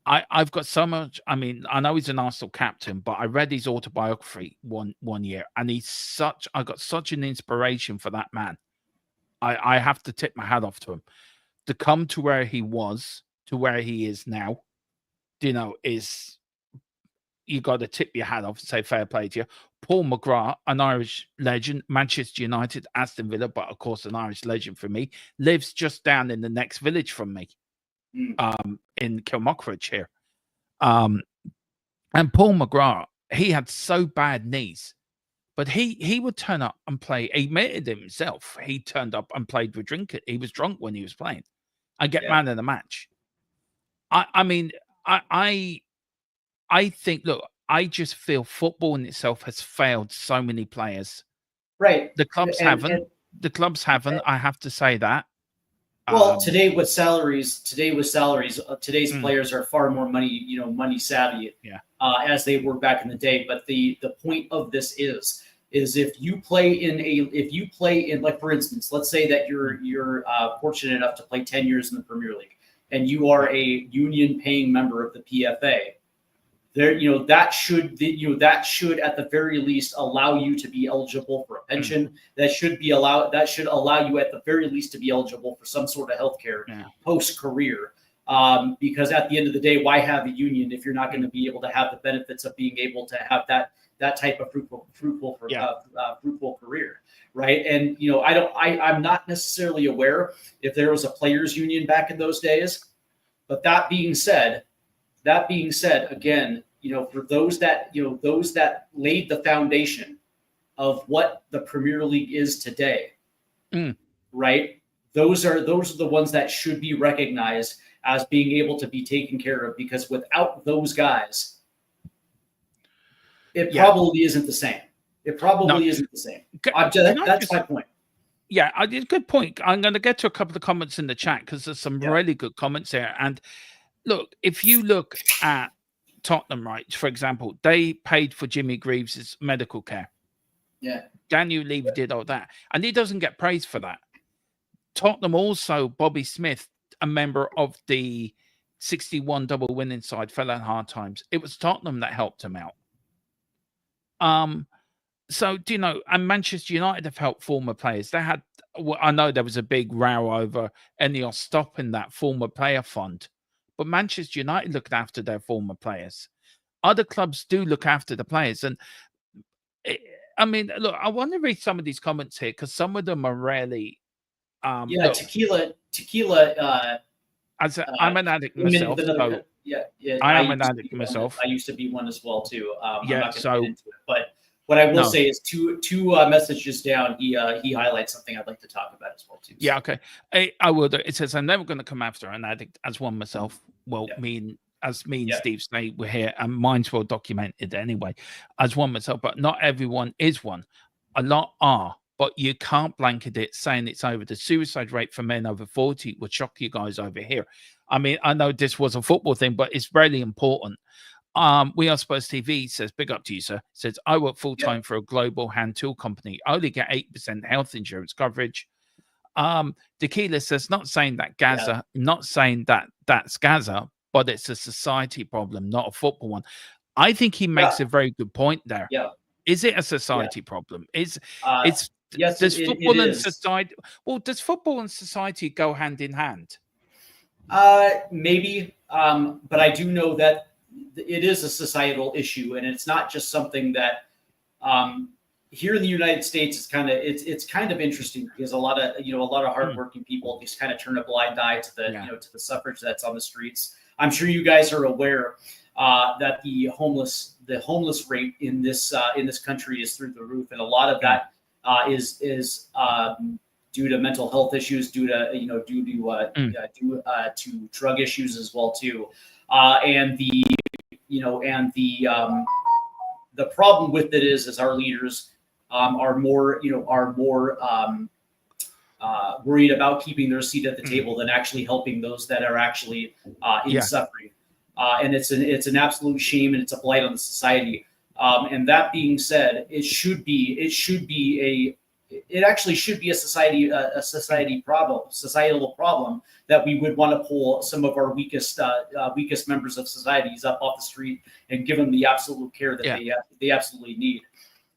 I've got so much. I mean, I know he's an Arsenal captain, but I read his autobiography one year, and I got such an inspiration for that man. I have to tip my hat off to him. To come to where he was, to where he is now, is you got to tip your hat off and say fair play to you. Paul McGrath, an Irish legend, Manchester United, Aston Villa, but of course an Irish legend for me, lives just down in the next village from me, in Kilmockridge here. And Paul McGrath, he had so bad knees, but he would turn up and play. He admitted himself. He turned up and played with drink. He was drunk when he was playing, and get man of the match. I mean, I think, look, I just feel football in itself has failed so many players. Right. The clubs haven't. The clubs haven't. I have to say that. Well, today with salaries, today's players are far more money savvy, as they were back in the day. But the point of this is if you play in like, for instance, let's say that you're fortunate enough to play 10 years in the Premier League, and you are a union paying member of the PFA. That should at the very least allow you to be eligible for a pension. That should allow you at the very least to be eligible for some sort of healthcare post career. Because at the end of the day, why have a union if you're not going to be able to have the benefits of being able to have that type of fruitful career, right? And I'm not necessarily aware if there was a players' union back in those days, but that being said, again, for those that laid the foundation of what the Premier League is today, right? Those are the ones that should be recognized as being able to be taken care of, because without those guys, it probably isn't the same. It probably isn't the same. That's my point. Yeah, I did. Good point. I'm going to get to a couple of comments in the chat because there's some really good comments there. And look, if you look at Tottenham, right, for example, they paid for Jimmy Greaves' medical care. Yeah. Daniel Levy did all that. And he doesn't get praise for that. Tottenham also, Bobby Smith, a member of the 61 double winning side, fell at hard times. It was Tottenham that helped him out. So, and Manchester United have helped former players. They had, I know there was a big row over Ineos stopping that former player fund, but Manchester United looked after their former players. Other clubs do look after the players. And I mean, look, I want to read some of these comments here because some of them are really. Look, Tequila. I'm an addict myself. I am an addict myself. I used to be one as well too. I'm not going to get into it, but what I will say is two messages down, he highlights something I'd like to talk about as well too. Yeah, okay. I will do. It says, I'm never going to come after an addict as one myself. Well, me and Steve Snake were here, and mine's well documented anyway, as one myself, but not everyone is one. A lot are, but you can't blanket it saying it's over. The suicide rate for men over 40 would shock you guys over here. I mean, I know this was a football thing, but it's really important. We Are Spurs TV says, big up to you, sir. Says, I work full time for a global hand tool company. I only get 8% health insurance coverage. Tequila says, not saying that Gaza, not saying that that's Gaza, but it's a society problem, not a football one. I think he makes a very good point there. Yeah. Is it a society problem? Uh, It's yes, does it football and is. society does football and society go hand in hand? Maybe, but I do know that it is a societal issue, and it's not just something that um, here in the United States. It's kind of interesting because a lot of hardworking people just kind of turn a blind eye to the suffrage that's on the streets. I'm sure you guys are aware that the homeless rate in this country is through the roof, and a lot of that is due to mental health issues, due to drug issues as well too, and the problem with it is our leaders are more worried about keeping their seat at the table than actually helping those that are actually in suffering, and it's an absolute shame, and it's a blight on the society. And that being said, it actually should be a societal problem that we would want to pull some of our weakest members of societies up off the street and give them the absolute care that they absolutely need.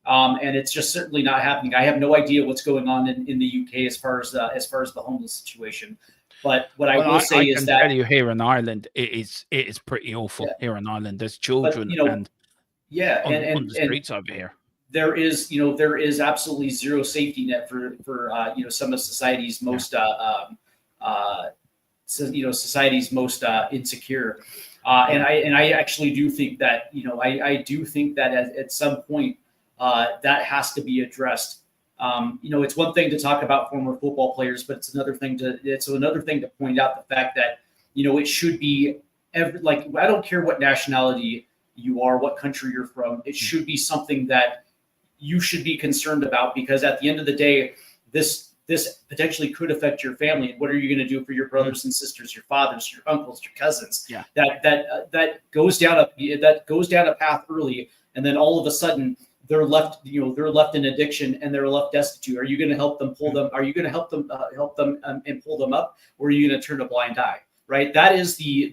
And it's just certainly not happening. I have no idea what's going on in the UK as far as the homeless situation. But what I will say is that tell you here in Ireland, it is pretty awful here in Ireland. There's children on the streets over here. There is absolutely zero safety net for some of society's most society's most insecure, and I actually do think that I do think that at some point that has to be addressed. It's one thing to talk about former football players, but it's another thing to point out the fact that it should be I don't care what nationality you are, what country you're from, it should be something that you should be concerned about, because at the end of the day, this potentially could affect your family. And what are you going to do for your brothers and sisters, your fathers, your uncles, your cousins? Yeah. That goes down a path early, and then all of a sudden they're left in addiction and they're left destitute. Are you going to help them pull them? Are you going to help them and pull them up, or are you going to turn a blind eye? Right. That is the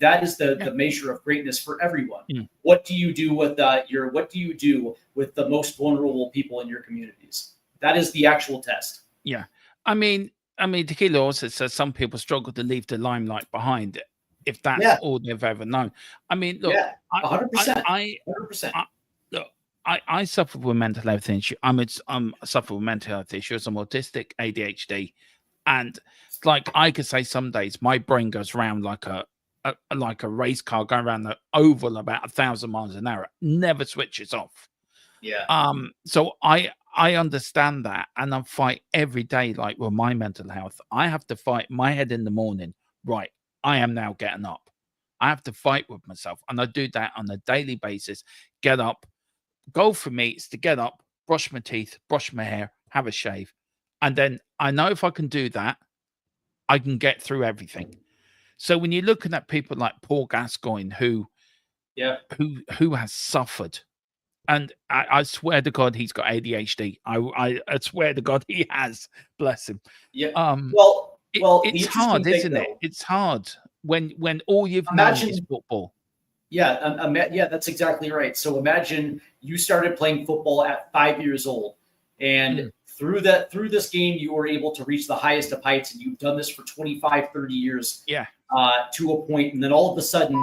measure of greatness for everyone. What do you do with the most vulnerable people in your communities? That is the actual test. Yeah. I mean, Tequila also says some people struggle to leave the limelight behind, if that's all they've ever known. I mean, look, 100%. 100%. I suffer with mental health issues. I suffer with mental health issues. I'm autistic, ADHD, and I could say some days my brain goes around like a race car going around the oval about 1,000 miles an hour. Never switches off. Yeah. So I understand that, and I fight every day. Like with my mental health, I have to fight my head in the morning. Right, I am now getting up. I have to fight with myself, and I do that on a daily basis. Get up. Goal for me is to get up, brush my teeth, brush my hair, have a shave, and then I know if I can do that, I can get through everything. So when you're looking at people like Paul Gascoigne, who has suffered, and I swear to God he's got ADHD. I swear to God he has. Bless him. Yeah. It's hard, isn't it? It's hard when all you've known is football. Yeah, that's exactly right. So imagine you started playing football at 5 years old, and through this game, you were able to reach the highest of heights, and you've done this for 25, 30 years to a point, and then all of a sudden,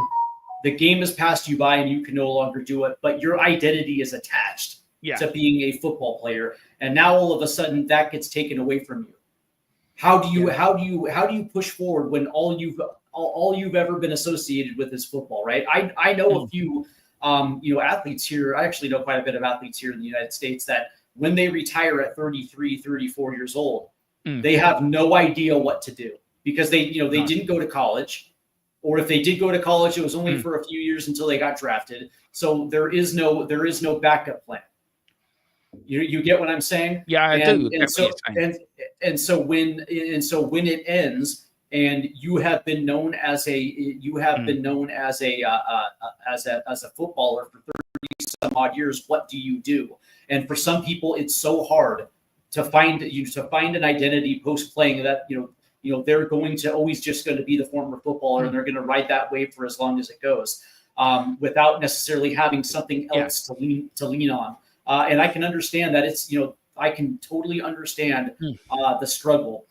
the game has passed you by and you can no longer do it, but your identity is attached to being a football player, and now all of a sudden that gets taken away from you. How do you push forward when all you've ever been associated with is football, right? I know a few athletes here. I actually know quite a bit of athletes here in the United States that when they retire at 33, 34 years old, they have no idea what to do, because they didn't go to college, or if they did go to college, it was only for a few years until they got drafted. So there is no backup plan. You get what I'm saying? Yeah, I do. And so when it ends, and you have been known as a footballer for 30 some odd years, what do you do? And for some people, it's so hard to find an identity post playing that they're going to be the former footballer, and they're going to ride that wave for as long as it goes, without necessarily having something else to lean on. and I can understand that it's, I can totally understand the struggle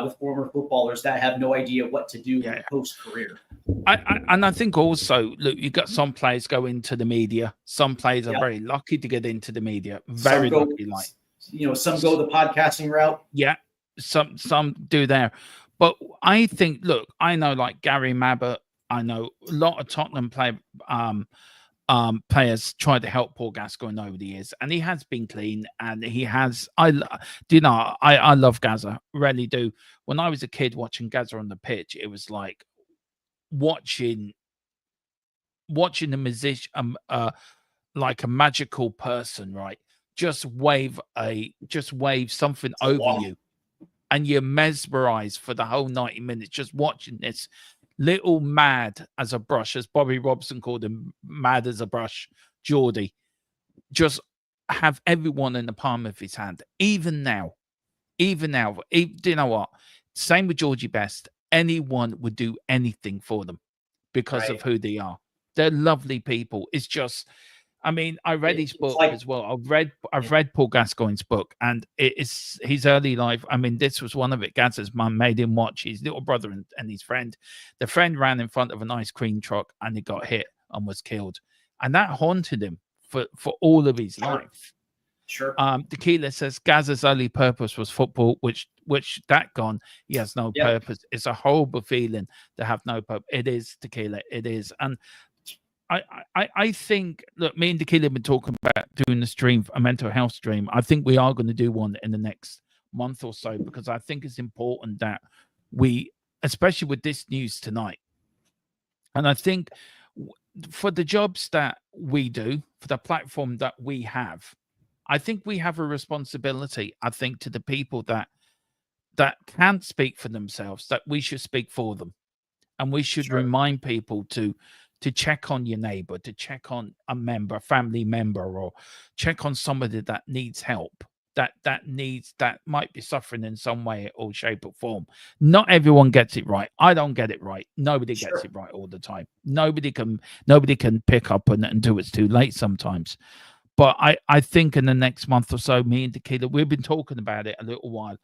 with former footballers that have no idea what to do post career. And I think also, look, you got some players go into the media. Some players are very lucky to get into the media. Very lucky, like some go the podcasting route. Yeah, some do there. But I think, look, I know like Gary Mabbott. I know a lot of Tottenham players tried to help Paul Gascoigne over the years, and he has been clean, and he has. I love Gazza, really do. When I was a kid watching Gazza on the pitch, it was like watching a musician, like a magical person, right? Just wave something over you, and you're mesmerized for the whole 90 minutes just watching this little mad as a brush, as Bobby Robson called him, mad as a brush, Geordie, just have everyone in the palm of his hand. Even now, do you know what? Same with Georgie Best. Anyone would do anything for them because of who they are. They're lovely people. It's just, I mean, I read his book as well. I've read Paul Gascoigne's book, and it is his early life. I mean, this was one of it. Gazza's mum made him watch his little brother and his friend. The friend ran in front of an ice cream truck, and he got hit and was killed, and that haunted him for all of his life. Sure. Tequila says Gazza's only purpose was football, which that gone, he has no purpose. It's a horrible feeling to have no purpose. It is, Tequila. It is, and I think, look, me and Tequila have been talking about doing a stream, a mental health stream. I think we are going to do one in the next month or so, because I think it's important that we, especially with this news tonight, and I think for the jobs that we do, for the platform that we have, I think we have a responsibility, I think, to the people that can't speak for themselves, that we should speak for them. And we should remind people to check on your neighbor, to check on a member, a family member, or check on somebody that needs help, that might be suffering in some way or shape or form. Not everyone gets it right. I don't get it right. Nobody gets it right all the time. Nobody can pick up and do it's too late sometimes. But I think in the next month or so, me and Tequila, we've been talking about it a little while.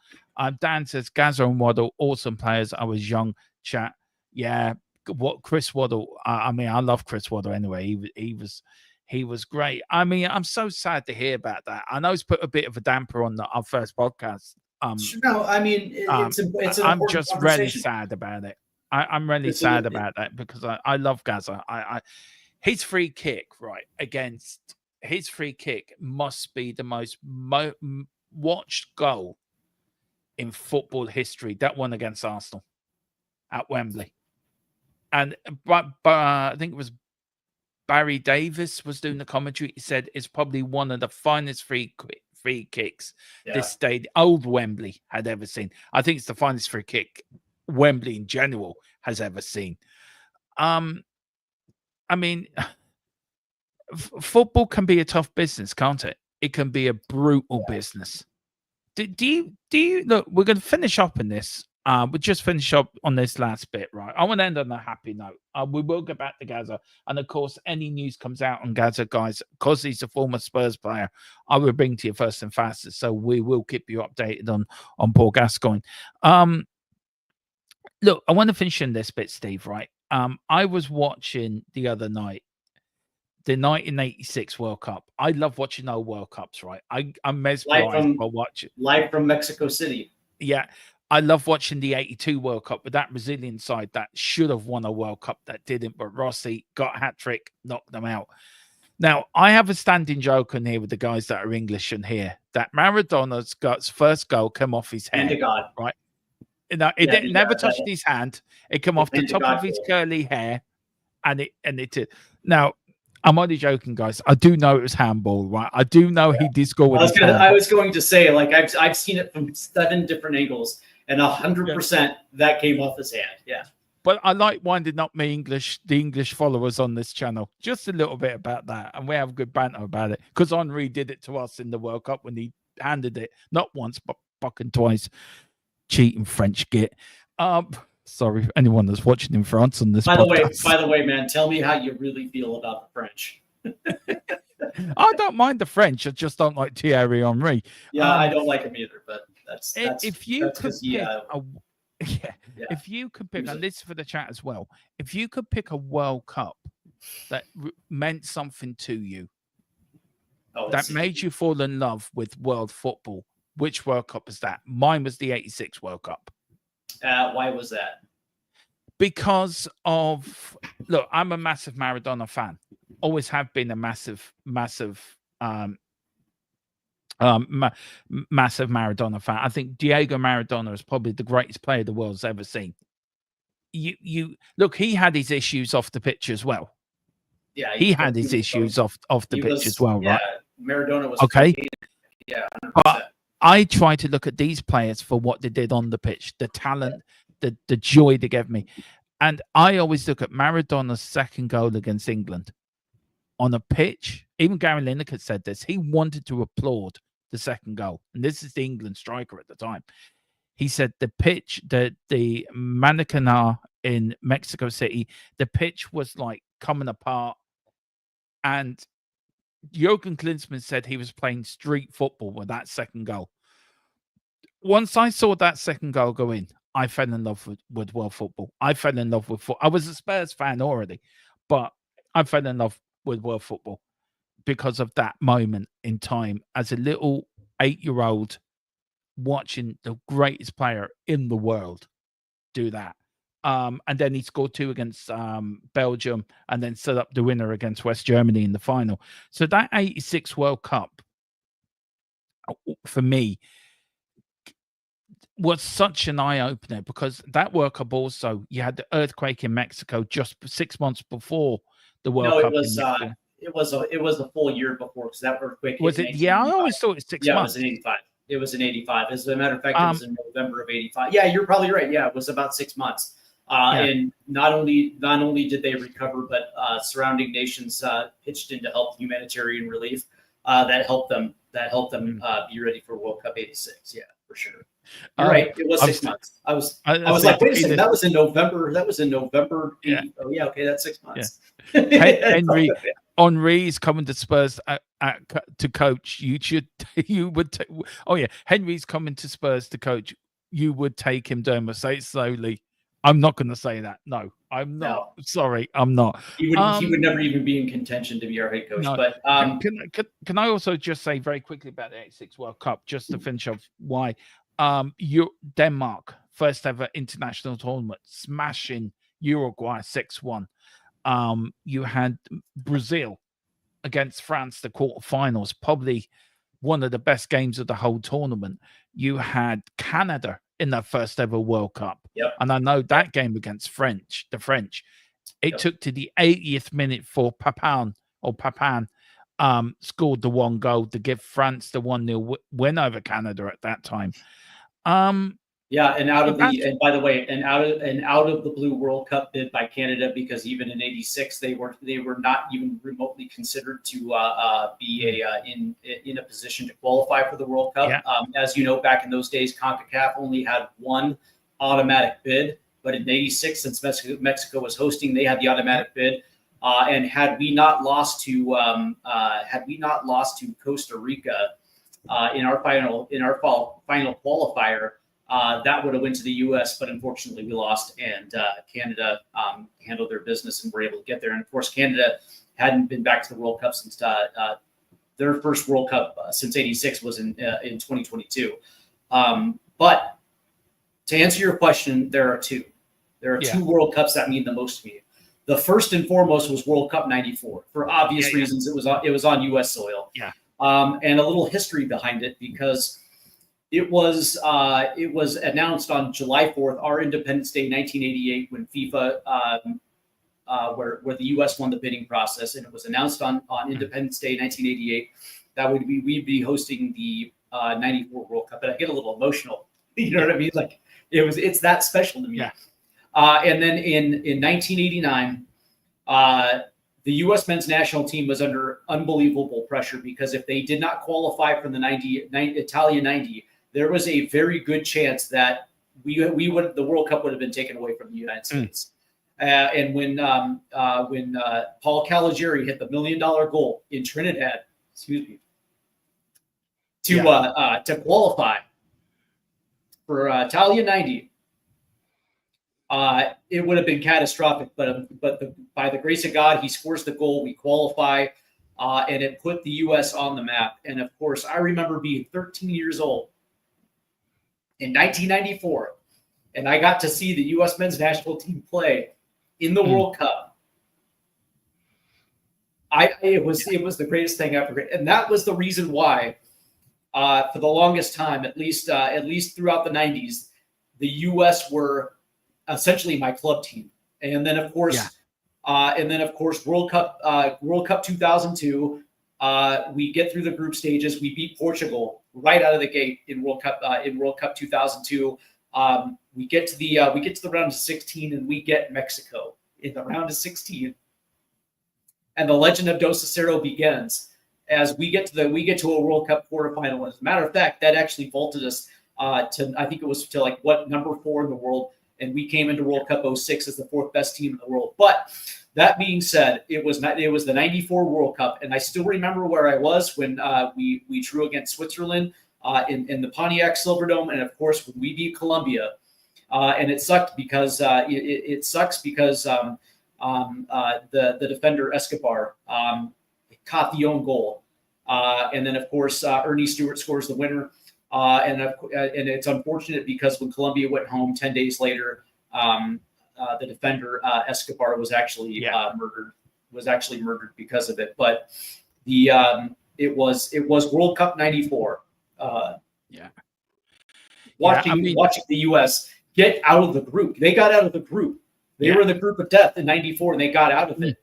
Dan says, Gazza and Waddle, awesome players. I was young, chat. Yeah. What Chris Waddle, I mean, I love Chris Waddle anyway. He was great. I mean, I'm so sad to hear about that. I know it's put a bit of a damper on our first podcast. No, I mean, it's I'm just really sad about it. I'm really sad about that, because I love Gazza. His free kick, right, his free kick must be the most watched goal in football history. That one against Arsenal at Wembley. And but I think it was Barry Davis was doing the commentary. He said it's probably one of the finest free kicks this old Wembley had ever seen. I think it's the finest free kick Wembley in general has ever seen. I mean, football can be a tough business, can't it? It can be a brutal business. Do you look? We're going to finish up in this. We'll just finish up on this last bit, right? I want to end on a happy note. We will get back to Gazza. And of course, any news comes out on Gazza, guys, because he's a former Spurs player, I will bring to you first and fastest. So we will keep you updated on Paul Gascoigne. Look, I want to finish in this bit, Steve, right? I was watching the other night the 1986 World Cup. I love watching old World Cups, right? I'm mesmerized by watching. Live from Mexico City. Yeah. I love watching the 82 World Cup with that Brazilian side that should have won a World Cup that didn't, but Rossi got a hat trick, knocked them out. Now, I have a standing joke on here with the guys that are English in here, that Maradona's first goal came off his head. Right? It never touched his hand. It came off the top of his curly hair, and it did. Now, I'm only joking, guys. I do know it was handball, right? I do know he did score with I was going to say, like, I've seen it from 7 different angles, and 100% that came off his hand. Yeah. But I like winding up the English followers on this channel. Just a little bit about that. And we have good banter about it. Because Henri did it to us in the World Cup when he handed it, not once, but fucking twice. Cheating French git. Sorry, anyone that's watching in France on this podcast. By the way, man, tell me how you really feel about the French. I don't mind the French. I just don't like Thierry Henry. Yeah, I don't like him either, but that's If you that's could because he pick a yeah, yeah. if you could pick, was and a- this is for the chat as well, if you could pick a World Cup that meant something to you, oh, that it's made you fall in love with world football, which World Cup was that? Mine was the '86 World Cup. why was that? Because of, look, I'm a massive Maradona fan. Always have been a massive massive Maradona fan. I think Diego Maradona is probably the greatest player the world's ever seen. You look, he had his issues off the pitch as well. Yeah, He had his issues off the he pitch was, as well, yeah, right? Maradona was Okay. Yeah, 100%. But I try to look at these players for what they did on the pitch, the talent, the joy they gave me. And I always look at Maradona's second goal against England on a pitch. Even Gary Lineker said this. He wanted to applaud the second goal. And this is the England striker at the time. He said the pitch, the Maracanã in Mexico City, the pitch was like coming apart. And Jurgen Klinsmann said he was playing street football with that second goal. Once I saw that second goal go in, I fell in love with world football. I fell in love with football. I was a Spurs fan already, but I fell in love with world football because of that moment in time as a little 8-year-old watching the greatest player in the world do that. And then he scored 2 against Belgium and then set up the winner against West Germany in the final. So that '86 World Cup, for me, was such an eye-opener because that World Cup also, you had the earthquake in Mexico just 6 months before the World No, Cup. it was a full year before because that earthquake hit Was in it? Yeah, I 1985. always thought it was 6 Yeah, months. it was in '85. It was in '85. As a matter of fact, it was in November of '85. Yeah, you're probably right. Yeah, it was about 6 months. And not only did they recover, but surrounding nations pitched in to help humanitarian relief. That helped them. Be ready for World Cup '86. Yeah, for sure. You're right. It was 6 months. I was like, wait a second. That was in November. That was in November. Yeah. Oh yeah. Okay, that's 6 months. Henry's coming to Spurs to coach. Henry's coming to Spurs to coach. You would take him, Dermot. Say it slowly. I'm not going to say that. No, I'm not. No. Sorry, I'm not. He would never even be in contention to be our head coach. No. But can I also just say very quickly about the '86 World Cup, just to finish off why Denmark, first ever international tournament, smashing Uruguay 6-1. You had Brazil against France, the quarterfinals, probably one of the best games of the whole tournament. You had Canada in that first ever World Cup. Yep. And I know that game against the French, it took to the 80th minute for Papin scored the 1 goal to give France the 1-0 win over Canada at that time. Yeah, and out of the blue World Cup bid by Canada, because even in '86 they were not even remotely considered to be in a position to qualify for the World Cup. Yeah. As you know, back in those days, CONCACAF only had 1 automatic bid, but in '86, since Mexico was hosting, they had the automatic bid. And had we not lost to Costa Rica in our final qualifier, that would have went to the U.S., but unfortunately we lost, and Canada handled their business and were able to get there. And of course, Canada hadn't been back to the World Cup since their first World Cup since '86 was in 2022. But to answer your question, there are two. There are 2 World Cups that mean the most to me. The first and foremost was World Cup '94. For obvious reasons, it was on U.S. soil. Yeah. And a little history behind it, because it was announced on July 4th, our Independence Day, 1988, when FIFA, where the U.S. won the bidding process, and it was announced on Independence Day, 1988, that we'd be hosting the '94 World Cup. And I get a little emotional, you know what I mean? Like it's that special to me. Yeah. And then in 1989, the U.S. men's national team was under unbelievable pressure, because if they did not qualify for the Italia 90, there was a very good chance that the World Cup would have been taken away from the United States. And when Paul Caligiuri hit the $1 million goal in Trinidad, to qualify for Italia 90, it would have been catastrophic. But by the grace of God, he scores the goal. We qualify, and it put the U.S. on the map. And of course, I remember being 13 years old in 1994, and I got to see the U.S. men's national team play in the World Cup. It was the greatest thing ever, and that was the reason why, for the longest time, at least throughout the 90s, the U.S. were essentially my club team. And then of course, World Cup 2002, we get through the group stages. We beat Portugal right out of the gate in World Cup 2002. We get to the round of 16, and we get Mexico in the round of 16. And the legend of Dos Acero begins as we get to a World Cup quarterfinal. As a matter of fact, that actually vaulted us to, I think it was to like number 4 in the world, and we came into World Cup 06 as the 4th best team in the world. But that being said, it was the 94 World Cup, and I still remember where I was when we drew against Switzerland in the Pontiac Silverdome, and of course when we beat Colombia, and it sucked because it sucks because the defender Escobar caught the own goal, and then of course Ernie Stewart scores the winner. And it's unfortunate because when Colombia went home 10 days later, the defender Escobar was actually murdered. Was actually murdered because of it. But it was World Cup '94. Watching the U.S. get out of the group. They got out of the group. They were in the group of death in '94, and they got out of it.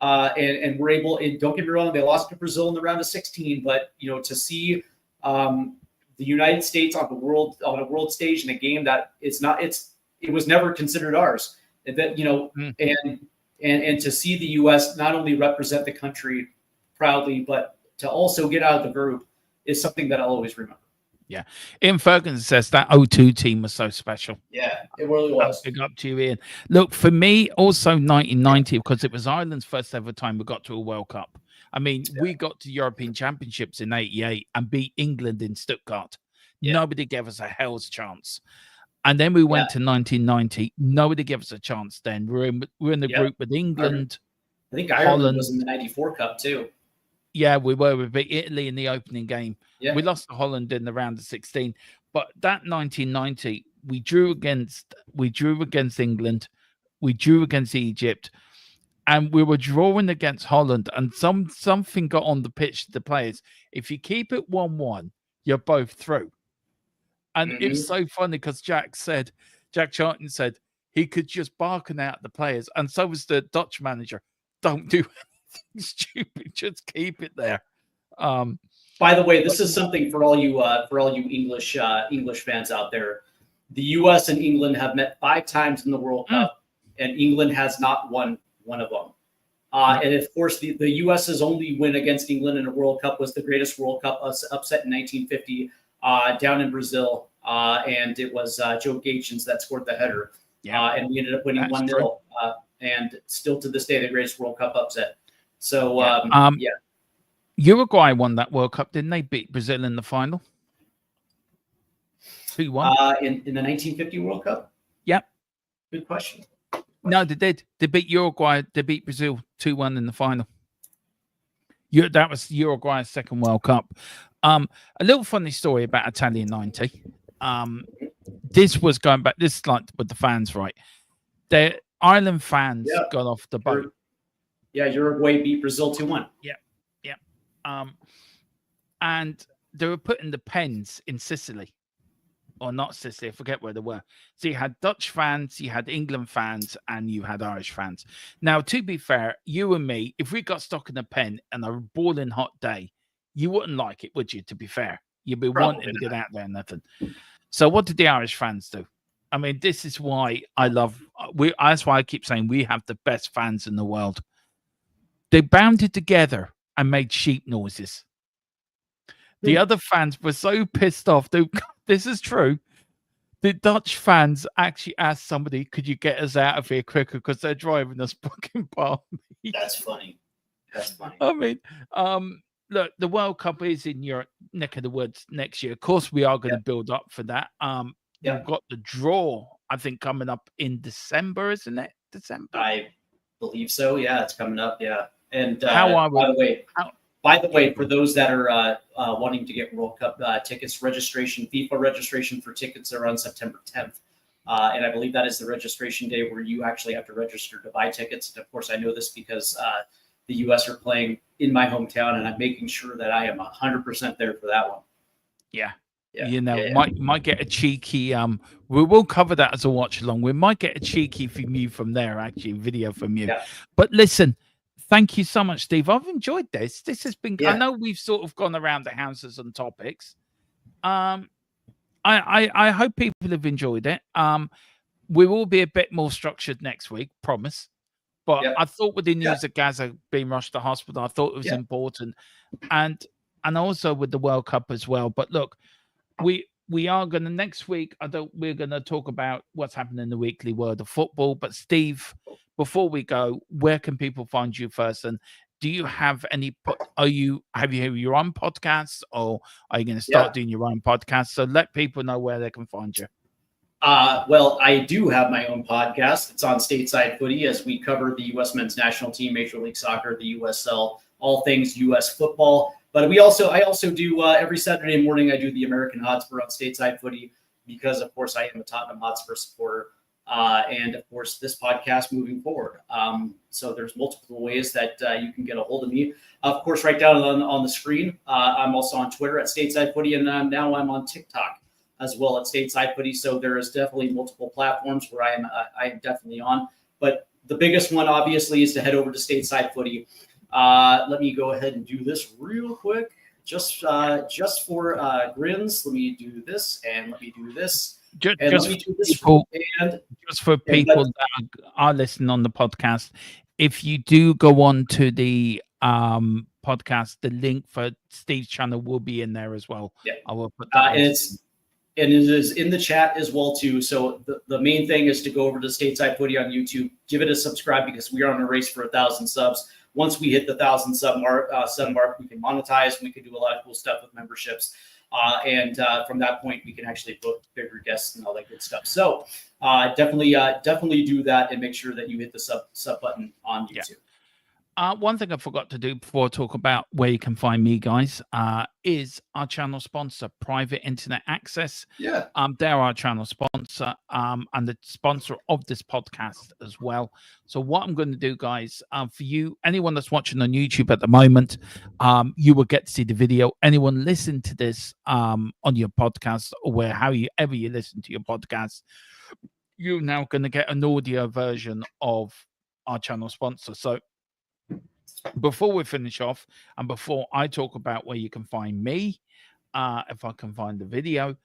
And were able. And don't get me wrong, they lost to Brazil in the round of 16. But to see the United States on a world stage in a game that it was never considered ours. And that and to see the U.S. not only represent the country proudly, but to also get out of the group is something that I'll always remember. Yeah, Ian Ferguson says that 02 team was so special. Yeah, it really was. Big up to you, Ian. Look, for me, also 1990, because it was Ireland's first ever time we got to a World Cup. I mean, we got to European Championships in '88 and beat England in Stuttgart. Nobody gave us a hell's chance. And then we went to 1990. Nobody gave us a chance then. We're in the group with England. I think Ireland was in the '94 Cup too. Yeah, we were. We beat Italy in the opening game. Yeah. We lost to Holland in the round of 16. But that 1990, we drew against England. We drew against Egypt. And we were drawing against Holland, and something got on the pitch to the players. If you keep it 1-1, you're both through. And it was so funny because Jack Charlton said he could just barking out the players, and so was the Dutch manager. Don't do anything stupid, just keep it there. By the way, this is something for all you English fans out there. The U.S. and England have met 5 times in the World Cup, and England has not won one of them. And of course, the U.S.'s only win against England in a World Cup was the greatest World Cup upset in 1950 down in Brazil. And it was Joe Gaetjens that scored the header. And we ended up winning 1-0. And still to this day, the greatest World Cup upset. So, Uruguay won that World Cup, didn't they? Beat Brazil in the final. 2-1. In the 1950 World Cup? Yep. Good question. No, they did. They beat Uruguay. They beat Brazil 2-1 in the final. That was Uruguay's second World Cup. A little funny story about Italian 90. This was going back. This is like with the fans, right? The Ireland fans got off the boat. Uruguay beat Brazil 2-1. Yeah. And they were putting the pens in Sicily. Or not Sicily, I forget where they were. So you had Dutch fans, you had England fans, and you had Irish fans. Now, to be fair, you and me, if we got stuck in a pen on a boiling hot day, you wouldn't like it, would you, to be fair? You'd be wanting to get out there and nothing. So what did the Irish fans do? I mean, this is why that's why I keep saying we have the best fans in the world. They bounded together and made sheep noises. The other fans were so pissed off. This is true. the Dutch fans actually asked somebody, "Could you get us out of here quicker?" Because they're driving us fucking past me. That's funny. That's funny. I mean, look, the World Cup is in your neck of the woods next year. Of course, we are going to build up for that. Yeah. We've got the draw, I think, coming up in December, isn't it? December. I believe so. Yeah, it's coming up. Yeah. And How are we? by the way, for those that are wanting to get World Cup tickets, FIFA registration for tickets are on September 10th. And I believe that is the registration day where you actually have to register to buy tickets. And of course, I know this because the U.S. are playing in my hometown, and I'm making sure that I am 100% there for that one. Yeah. Yeah. You know, Yeah. might get a cheeky we will cover that as a watch along. We might get a cheeky from you from there, actually, video from you. Yeah. But listen, thank you so much, Steve. I've enjoyed this. This has been Yeah. I know we've sort of gone around the houses on topics. I hope people have enjoyed it. We will be a bit more structured next week, promise. But Yep. I thought with the news of Gaza being rushed to hospital, I thought it was important. And also with the World Cup as well. But look, we are going to next week. We're going to talk about what's happening in the weekly world of football. But Steve, before we go, where can people find you first? And do you have any? Have you your own podcast, or are you going to start doing your own podcast? So let people know where they can find you. Well, I do have my own podcast. It's on Stateside Footy as we cover the U.S. men's national team, Major League Soccer, the USL, all things U.S. football. But I also do every Saturday morning. I do the American Hotspur on Stateside Footy because, of course, I am a Tottenham Hotspur supporter, and of course, this podcast moving forward. So there's multiple ways that you can get a hold of me. Of course, right down on the screen. I'm also on Twitter at Stateside Footy, and now I'm on TikTok as well at Stateside Footy. So there is definitely multiple platforms where I am definitely on. But the biggest one, obviously, is to head over to Stateside Footy. Let me go ahead and do this real quick, just for grins. Let me do this, and let me do this. Just for people that are listening on the podcast, if you do go on to the podcast, the link for Steve's channel will be in there as well. Yeah, I will put that. And it is in the chat as well too. So the main thing is to go over to Stateside Footy on YouTube, give it a subscribe because we are on a race for 1,000 subs. Once we hit the 1,000 sub mark, we can monetize. We can do a lot of cool stuff with memberships, and from that point, we can actually book bigger guests and all that good stuff. So definitely do that and make sure that you hit the sub button on YouTube. Yeah. One thing I forgot to do before I talk about where you can find me, guys, is our channel sponsor, Private Internet Access. Yeah. They're our channel sponsor and the sponsor of this podcast as well. So what I'm going to do, guys, for you, anyone that's watching on YouTube at the moment, you will get to see the video. Anyone listen to this on your podcast or however you listen to your podcast, you're now going to get an audio version of our channel sponsor. So before we finish off and before I talk about where you can find me, if I can find the video,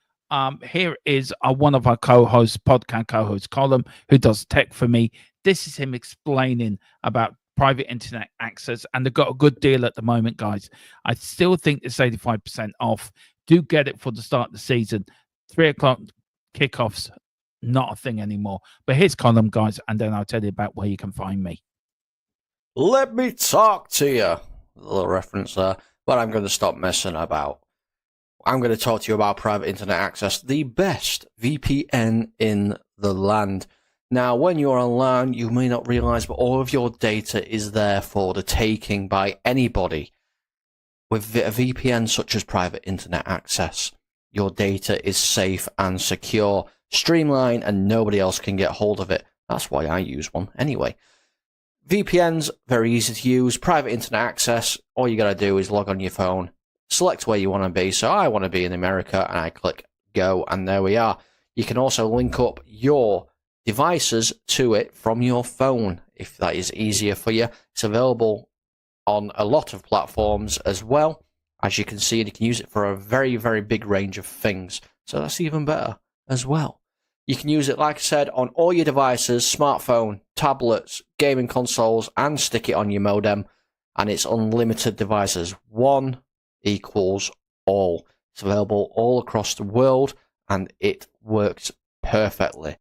here is one of our podcast co-hosts, Colin, who does tech for me. This is him explaining about private internet access, and they've got a good deal at the moment, guys. I still think it's 85% off. Do get it for the start of the season. 3 o'clock kickoffs, not a thing anymore. But here's Colin, guys, and then I'll tell you about where you can find me. Let me talk to you. A little reference there, but I'm going to stop messing about. I'm going to talk to you about private internet access, the best VPN in the land. Now, when you're online, you may not realize, but all of your data is there for the taking by anybody. With a VPN such as private internet access, your data is safe and secure, streamlined, and nobody else can get hold of it. That's why I use one anyway. VPN's very easy to use. Private internet access, all you got to do is log on your phone, select where you want to be. So I want to be in America, and I click go, and there we are. You can also link up your devices to it from your phone if that is easier for you. It's available on a lot of platforms as well. As you can see, you can use it for a very, very big range of things. So that's even better as well. You can use it, like I said, on all your devices, smartphone, tablets, gaming consoles, and stick it on your modem. And it's unlimited devices. One equals all. It's available all across the world, and it works perfectly.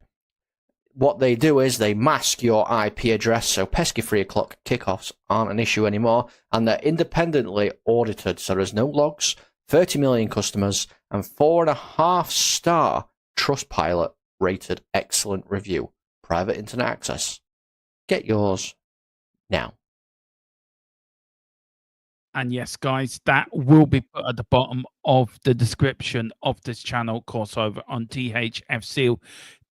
What they do is they mask your IP address, so pesky 3 o'clock kickoffs aren't an issue anymore, and they're independently audited, so there's no logs, 30 million customers, and 4.5-star Trustpilot rated excellent review. Private internet access. Get yours now. And yes, guys, that will be put at the bottom of the description of this channel, course over on THFC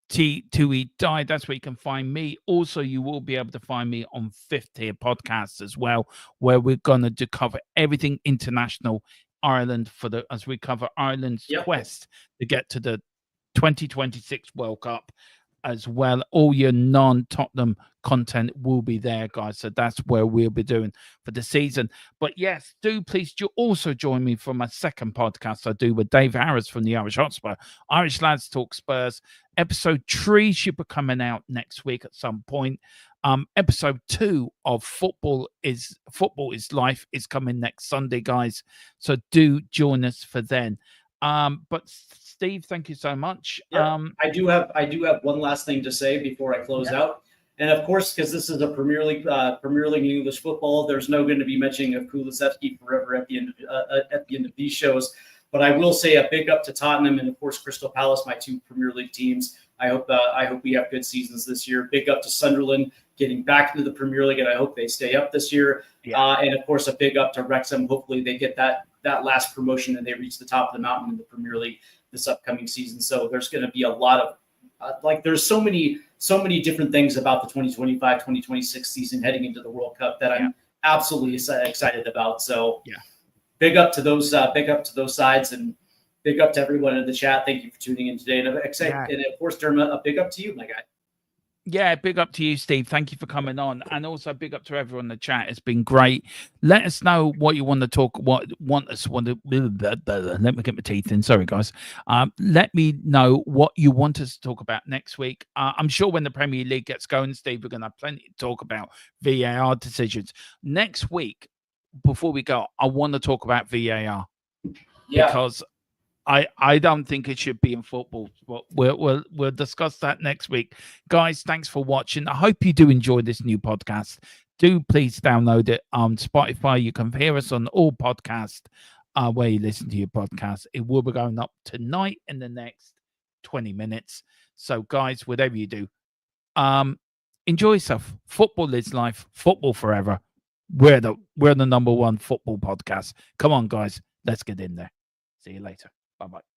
T2E Die. That's where you can find me. Also, you will be able to find me on Fifth Tier Podcasts as well, where we're gonna cover everything international Ireland as we cover Ireland's quest to get to the 2026 World Cup as well. All your non-Tottenham content will be there, guys. So that's where we'll be doing for the season. But yes, do please also join me for my second podcast I do with Dave Harris from the Irish Hotspur. Irish Lads Talk Spurs. Episode 3 should be coming out next week at some point. Episode 2 of Football is Life is coming next Sunday, guys. So do join us for then. But Steve, thank you so much. Yeah, I do have one last thing to say before I close out. And of course, because this is a Premier League English football, there's no going to be mentioning of Kulusevski forever at the end of these shows. But I will say a big up to Tottenham and of course Crystal Palace, my 2 Premier League teams. I hope we have good seasons this year. Big up to Sunderland getting back into the Premier League, and I hope they stay up this year. And of course, a big up to Wrexham. Hopefully, they get that last promotion and they reach the top of the mountain in the Premier League this upcoming season. So there's going to be a lot of there's so many different things about the 2025-2026 season heading into the World Cup that I'm absolutely excited about. So big up to those sides, and big up to everyone in the chat. Thank you for tuning in today. And and of course, Dermot, a big up to you, my guy. Yeah, big up to you, Steve. Thank you for coming on. And also big up to everyone in the chat. It's been great. Let us know what you want to talk, let me get my teeth in. Sorry, guys. Let me know what you want us to talk about next week. I'm sure when the Premier League gets going, Steve, we're going to have plenty to talk about VAR decisions. Next week, before we go, I want to talk about VAR. Because I don't think it should be in football, but we'll discuss that next week. Guys, thanks for watching. I hope you do enjoy this new podcast. Do please download it on Spotify. You can hear us on all podcasts where you listen to your podcast. It will be going up tonight in the next 20 minutes. So, guys, whatever you do, enjoy yourself. Football is life. Football forever. We're the #1 football podcast. Come on, guys. Let's get in there. See you later. Bye-bye.